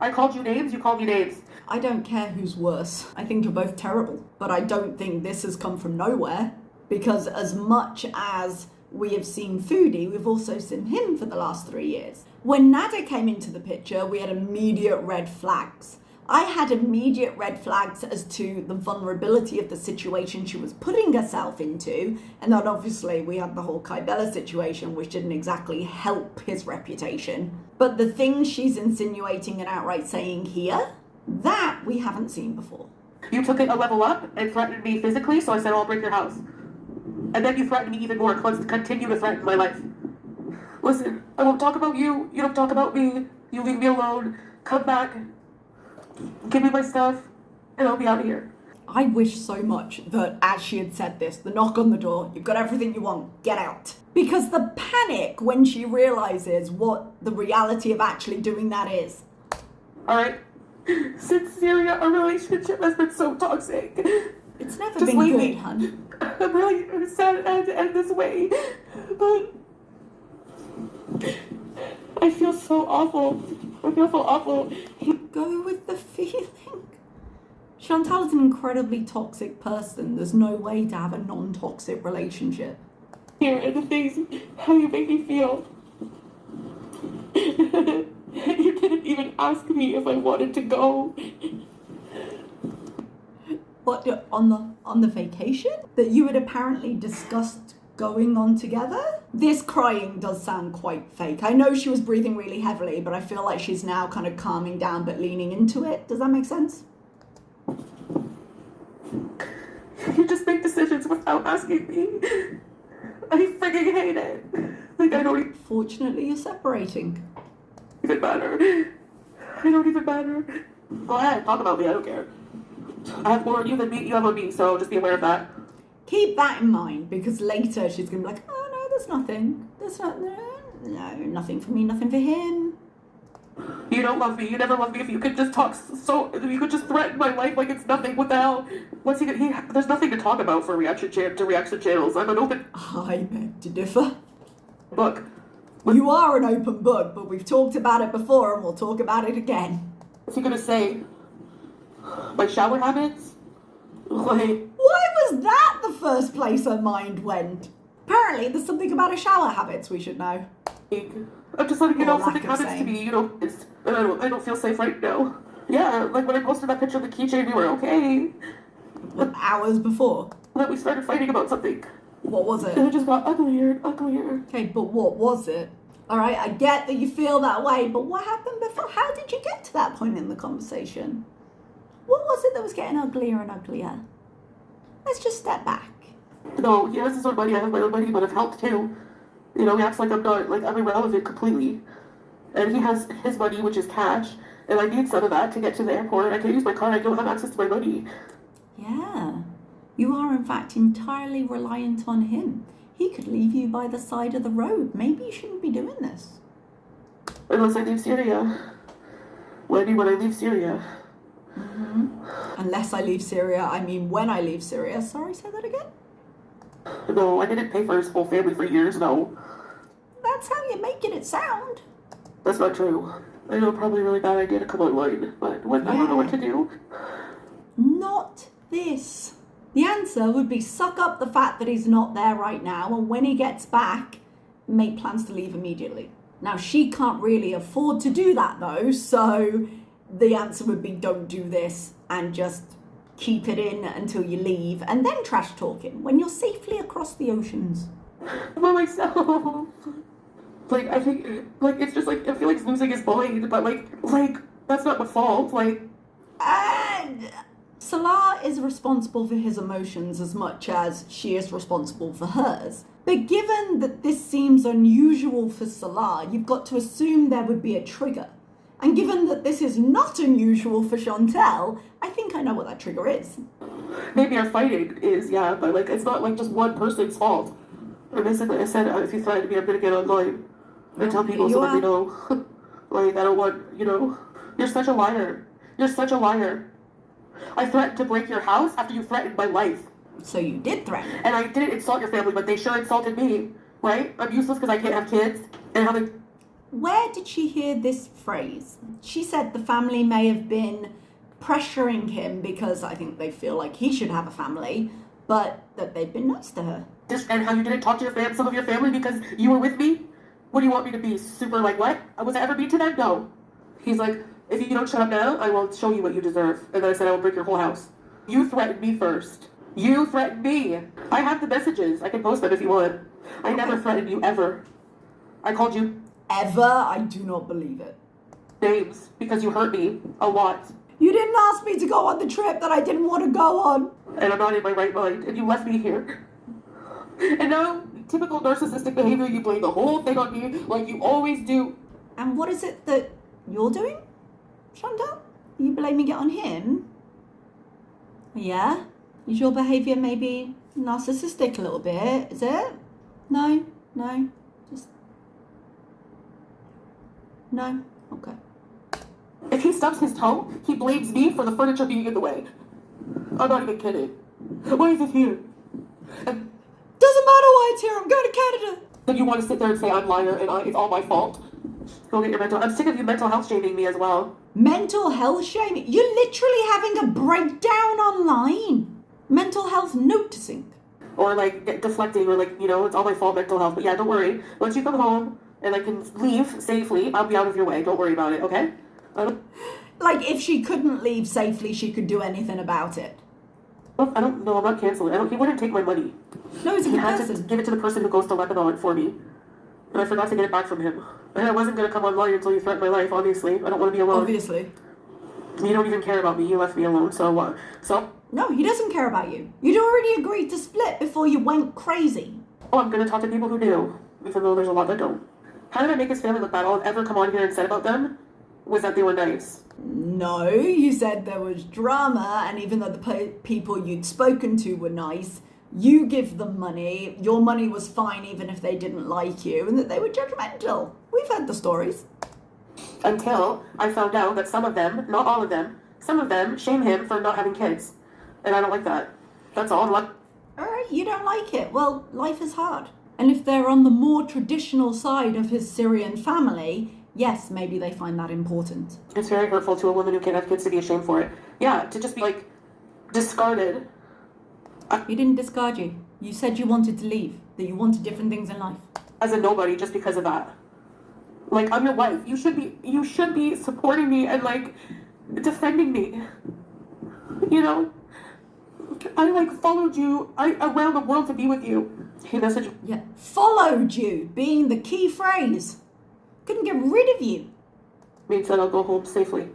I called you names, you called me names. I don't care who's worse. I think you're both terrible. But I don't think this has come from nowhere. Because as much as we have seen Foodie, we've also seen him for the last 3 years. When Nada came into the picture, we had immediate red flags. I had immediate red flags as to the vulnerability of the situation she was putting herself into. And then obviously we had the whole Kybella situation, which didn't exactly help his reputation. But the things she's insinuating and outright saying here, that we haven't seen before. You took it a level up and threatened me physically, so I said, I'll break your house. And then you threatened me even more, continue to threaten my life. Listen, I won't talk about you, you don't talk about me, you leave me alone, come back, give me my stuff, and I'll be out of here. I wish so much that as she had said this, the knock on the door, you've got everything you want, get out. Because the panic when she realizes what the reality of actually doing that is. Alright, since Syria, our relationship has been so toxic. It's never Just been leave good, me. hun. I'm really sad it had to end this way, but I feel so awful. Go with the feeling. Chantal is an incredibly toxic person. There's no way to have a non-toxic relationship. Here are the things, how you make me feel. You didn't even ask me if I wanted to go. What, on the vacation? That you had apparently discussed going on together? This crying does sound quite fake. I know she was breathing really heavily, but I feel like she's now kind of calming down but leaning into it. Does that make sense? You just make decisions without asking me. I freaking hate it. Like, I don't Fortunately, you're separating. even matter. I don't even matter. Go ahead, talk about me, I don't care. I have more on you than me, you have on me, so just be aware of that. Keep that in mind, because later she's going to be like, oh no, there's nothing. Nothing for me, nothing for him. You don't love me. You never loved me. If you could just talk if you could just threaten my life like it's nothing. What the hell? There's nothing to talk about for reaction channels. I'm an open... I beg to differ. book. You are an open book, but we've talked about it before and we'll talk about it again. What's he gonna say? My shower habits? Like... Why was that the first place her mind went? Apparently, there's something about her shower habits we should know. I'm just letting you know something happens to me, I don't feel safe right now. Yeah, like when I posted that picture of the keychain, we were okay. Hours before. Then we started fighting about something. What was it? And it just got uglier and uglier. Okay, but what was it? Alright, I get that you feel that way, but what happened before? How did you get to that point in the conversation? What was it that was getting uglier and uglier? Let's just step back. No, he has his own money, I have my own money, but I've helped too. He acts like I'm irrelevant completely. And he has his money, which is cash, and I need some of that to get to the airport. I can't use my car, I don't have access to my money. Yeah, you are in fact entirely reliant on him. He could leave you by the side of the road. Maybe you shouldn't be doing this. Unless I leave Syria. Wendy, when I leave Syria. Mm-hmm. Unless I leave Syria, I mean when I leave Syria. Sorry, say that again? No, I didn't pay for his whole family for years, no. That's how you're making it sound. That's not true. I know, probably a really bad idea to come online, but I don't know what to do. Not this. The answer would be suck up the fact that he's not there right now, and when he gets back, make plans to leave immediately. Now, she can't really afford to do that though, so the answer would be don't do this and just keep it in until you leave, and then trash talking when you're safely across the oceans. By myself. I think, it's just, I feel like he's losing his mind, but, that's not my fault, And Salar is responsible for his emotions as much as she is responsible for hers. But given that this seems unusual for Salar, you've got to assume there would be a trigger. And given that this is not unusual for Chantel, I think I know what that trigger is. Maybe our fighting is, yeah, but, it's not, just one person's fault. And basically, I said, if you threaten me, I'm gonna get online and tell people so that they know. I don't want, You're such a liar. You're such a liar. I threatened to break your house after you threatened my life. So you did threaten. And I didn't insult your family, but they sure insulted me, right? I'm useless because I can't have kids. And Where did she hear this phrase? She said the family may have been pressuring him because I think they feel like he should have a family, but that they've been nice to her. And how you didn't talk to some of your family because you were with me? What do you want me to be? Super what? Was I ever mean to them? No. He's like, if you don't shut up now, I will show you what you deserve. And then I said I will break your whole house. You threatened me first. You threatened me. I have the messages. I can post them if you want. I never threatened you ever. I called you ever? I do not believe it. Names because you hurt me a lot. You didn't ask me to go on the trip that I didn't want to go on. And I'm not in my right mind, and you left me here. And now, typical narcissistic behavior, you blame the whole thing on me like you always do. And what is it that you're doing, Chantal? Are you blaming it on him? Yeah? Is your behavior maybe narcissistic a little bit? Is it? No? Just... No? Okay. If he stubs his toe, he blames me for the furniture being in the way. I'm not even kidding. Why is it here? And doesn't matter why it's here. I'm going to Canada. Then you want to sit there and say I'm liar and it's all my fault. Go get your mental... I'm sick of you mental health shaming me as well. Mental health shaming? You're literally having a breakdown online. Mental health noticing. Or deflecting or it's all my fault mental health. But yeah, don't worry. Once you come home and I can leave safely, I'll be out of your way. Don't worry about it, okay? If she couldn't leave safely, she could do anything about it. I don't know. I'm not canceling. He wouldn't take my money. No, he's a good person. person. He had to give it to the person who goes to Lebanon for me. And I forgot to get it back from him. And I wasn't going to come online until you threatened my life, obviously. I don't want to be alone. Obviously. You don't even care about me. You left me alone, so what? No, he doesn't care about you. You'd already agreed to split before you went crazy. Oh, I'm going to talk to people who do, even though there's a lot that don't. How did I make his family look bad? All I've ever come on here and said about them was that they were nice. No, you said there was drama, and even though the people you'd spoken to were nice, you give them money, your money was fine even if they didn't like you, and that they were judgmental. We've heard the stories. Until I found out that some of them, not all of them, some of them shame him for not having kids. And I don't like that. That's all. Alright, you don't like it. Well, life is hard. And if they're on the more traditional side of his Syrian family, yes, maybe they find that important. It's very hurtful to a woman who can't have kids to be ashamed for it. Yeah, to just be, like, discarded. He didn't discard you. You said you wanted to leave, that you wanted different things in life. As a nobody just because of that. Like, I'm your wife. You should be supporting me and, like, defending me. You know? I, like, followed you around the world to be with you. He messaged... Yeah, followed you, being the key phrase. Couldn't get rid of you. Me said I'll go home safely.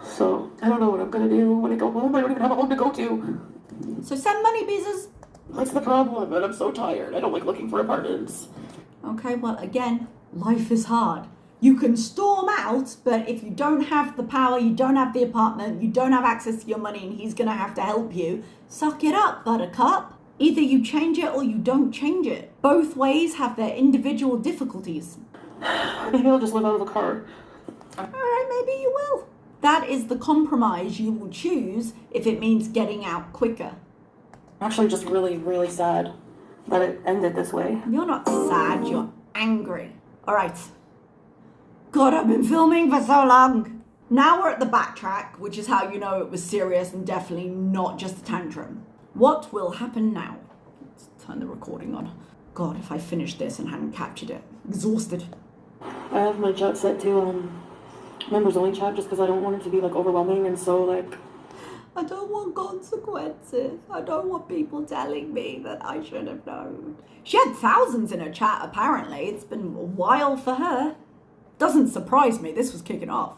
So, I don't know what I'm gonna do when I go home. I don't even have a home to go to. So send money, Beezers. That's the problem, and I'm so tired. I don't like looking for apartments. Okay, well, again, life is hard. You can storm out, but if you don't have the power, you don't have the apartment, you don't have access to your money, and he's gonna have to help you, suck it up, buttercup. Either you change it or you don't change it. Both ways have their individual difficulties. Maybe I'll just live out of a car. Alright, maybe you will. That is the compromise you will choose if it means getting out quicker. I'm actually just really, really sad that it ended this way. You're not sad, you're angry. Alright. God, I've been filming for so long. Now we're at the backtrack, which is how you know it was serious and definitely not just a tantrum. What will happen now? Let's turn the recording on. God, if I finished this and hadn't captured it. Exhausted. I have my chat set to members only chat just because I don't want it to be like overwhelming, and so like I don't want consequences. I don't want people telling me that I should have known. She had thousands in her chat apparently. It's been a while for her. Doesn't surprise me. This was kicking off.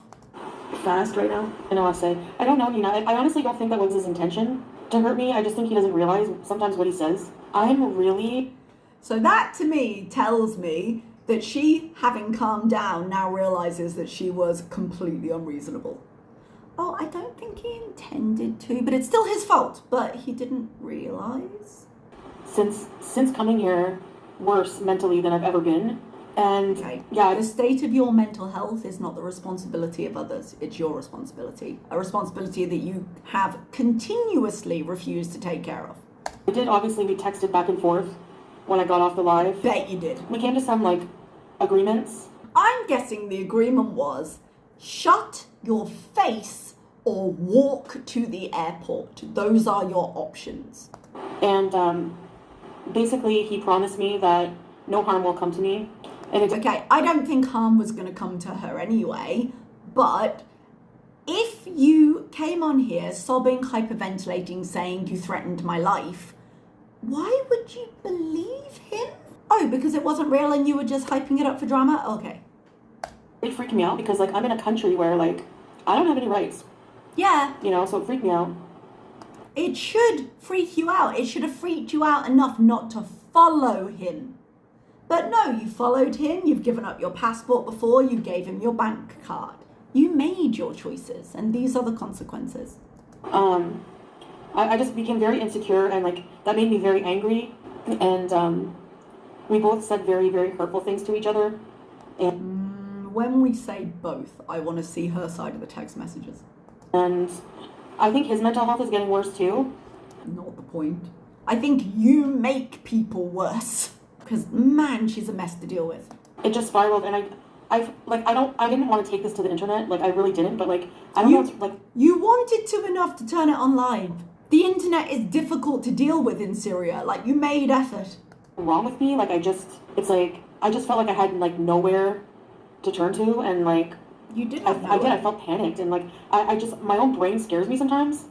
Fast right now. I know I say. I don't know, Nina. I honestly don't think that was his intention to hurt me. I just think he doesn't realize sometimes what he says. I'm really... So that to me tells me that she, having calmed down, now realizes that she was completely unreasonable. Oh, I don't think he intended to, but it's still his fault. But he didn't realize. Since coming here, worse mentally than I've ever been. And okay. Yeah, the state of your mental health is not the responsibility of others. It's your responsibility. A responsibility that you have continuously refused to take care of. I did obviously we texted back and forth when I got off the live. Bet you did. We came to some like agreements. I'm guessing the agreement was shut your face or walk to the airport. Those are your options. And basically he promised me that no harm will come to me. And okay, I don't think harm was going to come to her anyway, but if you came on here sobbing, hyperventilating, saying you threatened my life, why would you believe him? Oh, because it wasn't real and you were just hyping it up for drama? Okay. It freaked me out because, like, I'm in a country where, like, I don't have any rights. Yeah. You know, so it freaked me out. It should freak you out. It should have freaked you out enough not to follow him. But no, you followed him, you've given up your passport before, you gave him your bank card. You made your choices, and these are the consequences. I just became very insecure, and, like, that made me very angry. And, we both said very, very hurtful things to each other. And when we say both, I want to see her side of the text messages. And I think his mental health is getting worse, too. Not the point. I think you make people worse. Because, man, she's a mess to deal with. It just spiraled, and I didn't want to take this to the internet. Like, I really didn't, but, like, I don't know, like... You wanted to enough to turn it on live. The internet is difficult to deal with in Syria. Like, you made effort. Wrong with me? Like, it's like, I just felt like I had, like, nowhere to turn to, and, like... You did I felt panicked, and, like, I just, my own brain scares me sometimes.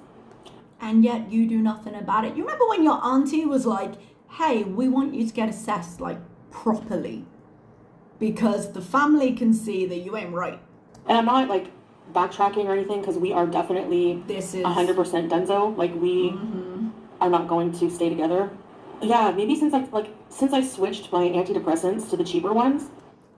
And yet you do nothing about it. You remember when your auntie was like, hey, we want you to get assessed, like, properly. Because the family can see that you ain't right. And I'm not, like, backtracking or anything, because we are definitely 100% Denzo. Like, we are not going to stay together. Yeah, maybe since I switched my antidepressants to the cheaper ones.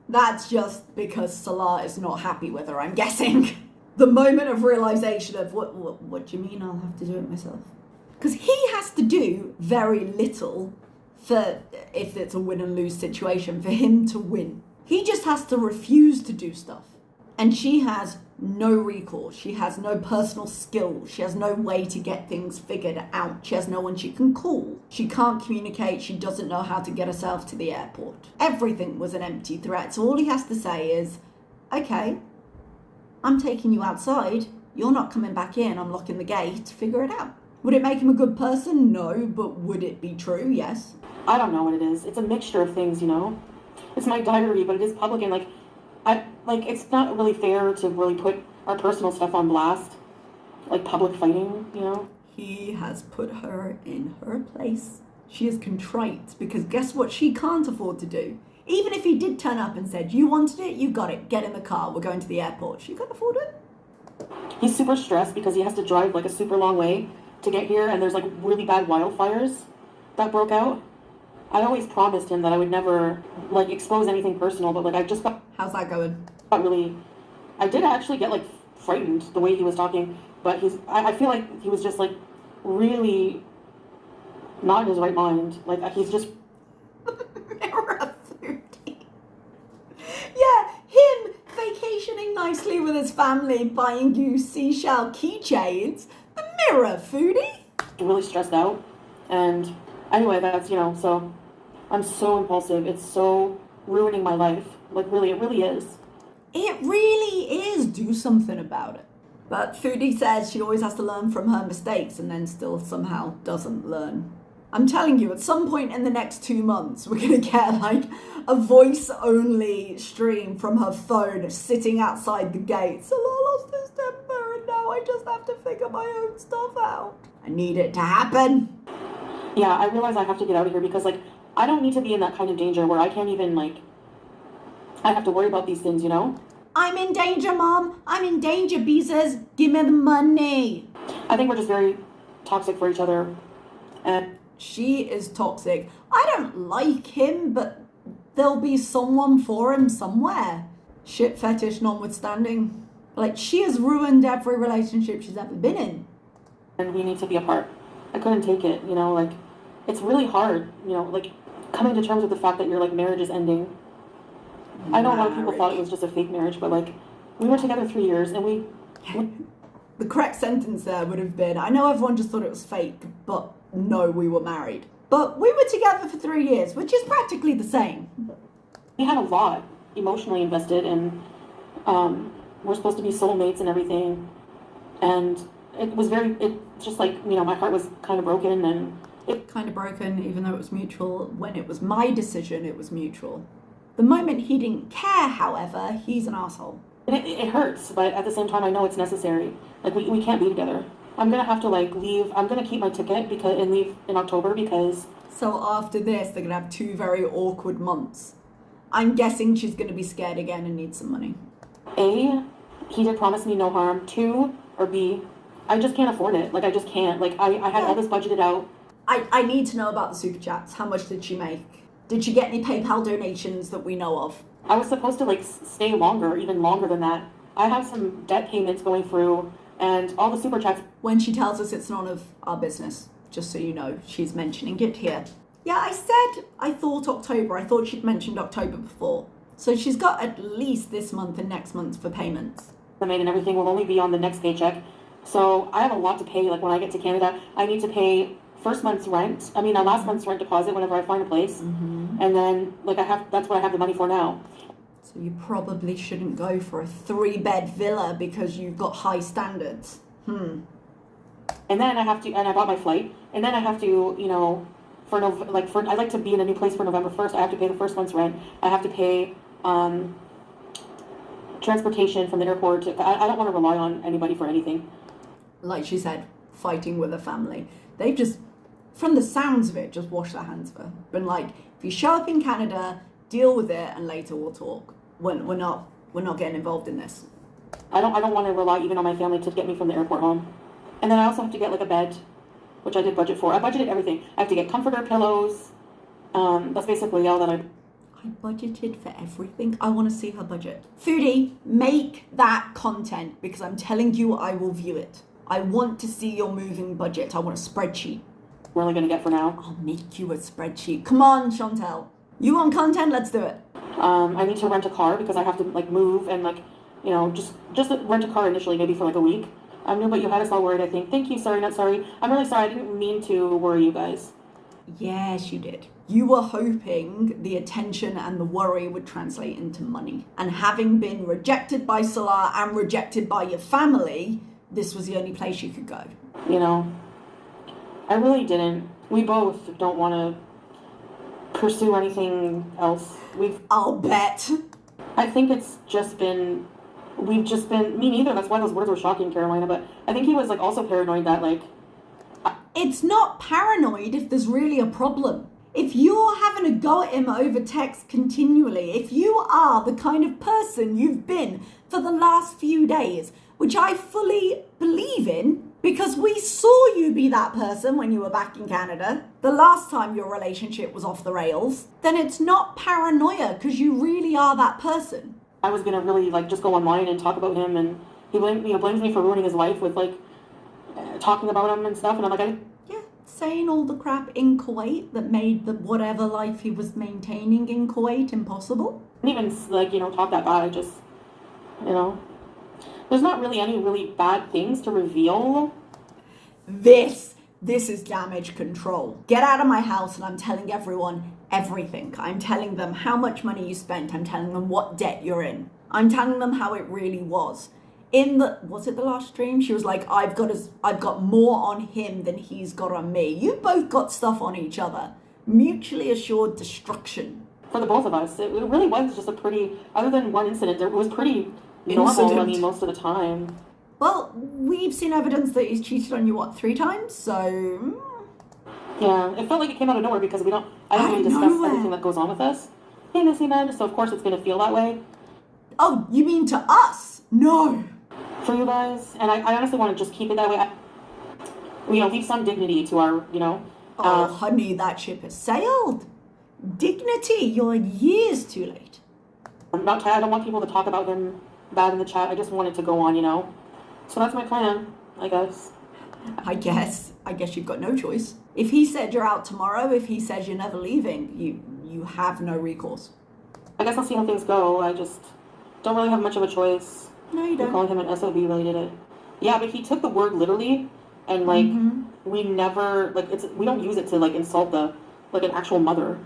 That's just because Salar is not happy with her, I'm guessing. The moment of realization of, what do you mean I'll have to do it myself? Because he has to do very little for, if it's a win and lose situation, for him to win. He just has to refuse to do stuff. And she has no recourse. She has no personal skill. She has no way to get things figured out. She has no one she can call. She can't communicate. She doesn't know how to get herself to the airport. Everything was an empty threat. So all he has to say is, okay, I'm taking you outside. You're not coming back in. I'm locking the gate. Figure it out. Would it make him a good person? No. But would it be true? Yes. I don't know what it is. It's a mixture of things, you know? It's my diary, but it is public, and it's not really fair to really put our personal stuff on blast. Like public fighting, you know? He has put her in her place. She is contrite because guess what she can't afford to do? Even if he did turn up and said, you wanted it, you got it, get in the car, we're going to the airport. She can't afford it. He's super stressed because he has to drive like a super long way to get here, and there's like really bad wildfires that broke out. I always promised him that I would never like expose anything personal, but like I just got... How's that going? I did actually get like frightened the way he was talking, but I feel like he was just like really not in his right mind. Like he's just... Foodie. Yeah, him vacationing nicely with his family, buying you seashell keychains. The mirror, Foodie. Really stressed out. And anyway, that's, you know, so I'm so impulsive. It's so ruining my life. Like really, it really is. It really is. Do something about it. But Foodie says she always has to learn from her mistakes and then still somehow doesn't learn. I'm telling you, at some point in the next 2 months, we're going to get like a voice-only stream from her phone sitting outside the gate. So I lost his temper and now I just have to figure my own stuff out. I need it to happen. Yeah, I realize I have to get out of here because like I don't need to be in that kind of danger where I can't even like... I have to worry about these things, you know? I'm in danger, Mom. I'm in danger, Beezers. Give me the money. I think we're just very toxic for each other. And she is toxic. I don't like him, but there'll be someone for him somewhere. Shit fetish notwithstanding. Like, she has ruined every relationship she's ever been in. And we need to be apart. I couldn't take it, you know? Like, it's really hard, you know? Like, coming to terms with the fact that your, like, marriage is ending. I know a lot of people thought it was just a fake marriage, but, like, we were together 3 years, and we... The correct sentence there would have been, I know everyone just thought it was fake, but no, we were married. But we were together for 3 years, which is practically the same. We had a lot emotionally invested, and we're supposed to be soulmates and everything. And it's just like, you know, my heart was kind of broken, and... Kind of broken, even though it was mutual. When it was my decision, it was mutual. The moment he didn't care, however, he's an asshole. It hurts, but at the same time, I know it's necessary. Like, we can't be together. I'm going to have to, like, leave. I'm going to keep my ticket and leave in October because... So after this, they're going to have 2 very awkward months. I'm guessing she's going to be scared again and need some money. A, he did promise me no harm. 2, or B, I just can't afford it. Like, I just can't. Like, I had all this budgeted out. I need to know about the super chats. How much did she make? Did she get any PayPal donations that we know of? I was supposed to, like, stay longer, even longer than that. I have some debt payments going through, and all the super chats... When she tells us it's none of our business, just so you know, she's mentioning it here. Yeah, I said I thought October. I thought she'd mentioned October before. So she's got at least this month and next month for payments. The maid and everything will only be on the next paycheck. So I have a lot to pay. Like, when I get to Canada, I need to pay last month's rent deposit whenever I find a place. Mm-hmm. And then, like, that's what I have the money for now. So you probably shouldn't go for a 3-bed villa because you've got high standards. And then I bought my flight, and then I have to, you know, I'd like to be in a new place for November 1st. I have to pay the first month's rent. I have to pay transportation from the airport. I don't want to rely on anybody for anything. Like she said, fighting with a family. They've just, from the sounds of it, just washed their hands of her. Been like, if you show up in Canada, deal with it, and later we'll talk. We're not getting involved in this. I don't want to rely even on my family to get me from the airport home. And then I also have to get, like, a bed, which I did budget for. I budgeted everything. I have to get comforter, pillows. That's basically all that I I budgeted for everything. I want to see her budget. Foodie, make that content because I'm telling you I will view it. I want to see your moving budget. I want a spreadsheet. We're only going to get for now. I'll make you a spreadsheet. Come on, Chantel. You want content? Let's do it. I need to rent a car because I have to like move and like, you know, just rent a car initially, maybe for like a week. I'm new, but you had us all worried, I think. Thank you. Sorry, not sorry. I'm really sorry. I didn't mean to worry you guys. Yes, you did. You were hoping the attention and the worry would translate into money. And having been rejected by Salar and rejected by your family, this was the only place you could go. You know, I really didn't. We both don't want to pursue anything else. I'll bet. I think it's just been, me neither. That's why those words were shocking, Carolina. But I think he was like also paranoid that like. It's not paranoid if there's really a problem. If you're having a go at him over text continually, if you are the kind of person you've been for the last few days, which I fully believe in, because we saw you be that person when you were back in Canada, the last time your relationship was off the rails, then it's not paranoia because you really are that person. I was going to really like just go online and talk about him, and he blames me for ruining his life with like talking about him and stuff, and I'm like, saying all the crap in Kuwait that made the whatever life he was maintaining in Kuwait impossible. I didn't even like, you know, talk that bad. I just, you know, there's not really any really bad things to reveal. This is damage control. Get out of my house and I'm telling everyone everything. I'm telling them how much money you spent. I'm telling them what debt you're in. I'm telling them how it really was. Was it the last stream? She was like, I've got more on him than he's got on me. You both got stuff on each other. Mutually assured destruction. For the both of us, it really was just a pretty, other than one incident, it was pretty normal, I mean, most of the time. Well, we've seen evidence that he's cheated on you, 3 times? So... Yeah, it felt like it came out of nowhere because I don't really discuss everything that goes on with us. Hey, Missy Man, so of course it's going to feel that way. Oh, you mean to us? No. For you guys, and I honestly want to just keep it that way. Leave some dignity to our, honey, that ship has sailed. Dignity, you're years too late. I don't want people to talk about him bad in the chat. I just want it to go on, So that's my plan, I guess. I guess you've got no choice. If he said you're out tomorrow, if he says you're never leaving, you have no recourse. I guess I'll see how things go. I just don't really have much of a choice. No, you don't. Calling him an SOB really did it. Yeah, but he took the word literally, and we never we don't use it to insult an actual mother.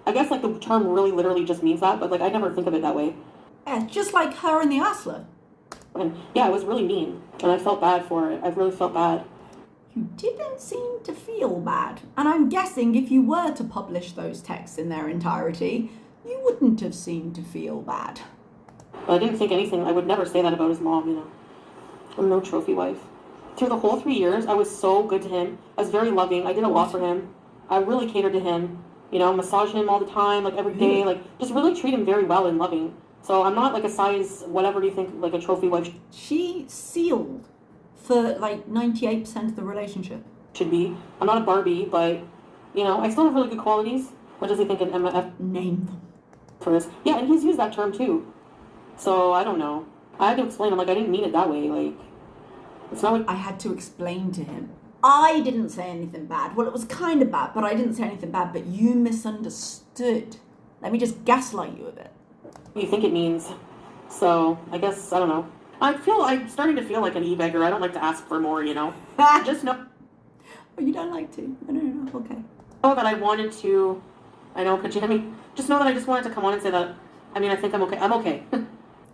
I guess the term really literally just means that, but I never think of it that way. Yeah, just like her and the Asla. And yeah, it was really mean, and I felt bad for it. I really felt bad. You didn't seem to feel bad, and I'm guessing if you were to publish those texts in their entirety, you wouldn't have seemed to feel bad. But I didn't think anything. I would never say that about his mom, I'm no trophy wife. Through the whole 3 years, I was so good to him. I was very loving. I did a lot for him. I really catered to him. Massage him all the time, every day. Just really treat him very well and loving. So I'm not a size, whatever you think, a trophy wife. She sealed for 98% of the relationship. Should be. I'm not a Barbie, but, I still have really good qualities. What does he think an MF? Name them. For this. Yeah, and he's used that term too. So, I don't know. I had to explain him, I didn't mean it that way, it's not what... I had to explain to him. I didn't say anything bad. Well, it was kind of bad, but I didn't say anything bad, but you misunderstood. Let me just gaslight you a bit. You think it means. So, I guess, I don't know. I'm starting to feel like an e-beggar. I don't like to ask for more, Just know... Oh, you don't like to? No, okay. Know that I wanted to... I know, could you hear me? Just know that I just wanted to come on and say that, I think I'm okay. I'm okay.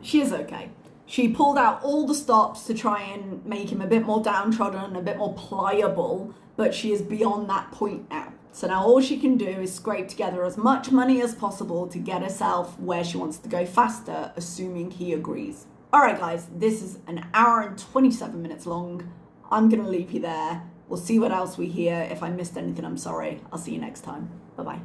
She is okay. She pulled out all the stops to try and make him a bit more downtrodden, a bit more pliable, but she is beyond that point now. So now all she can do is scrape together as much money as possible to get herself where she wants to go faster, assuming he agrees. All right, guys, this is an hour and 27 minutes long. I'm going to leave you there. We'll see what else we hear. If I missed anything, I'm sorry. I'll see you next time. Bye-bye.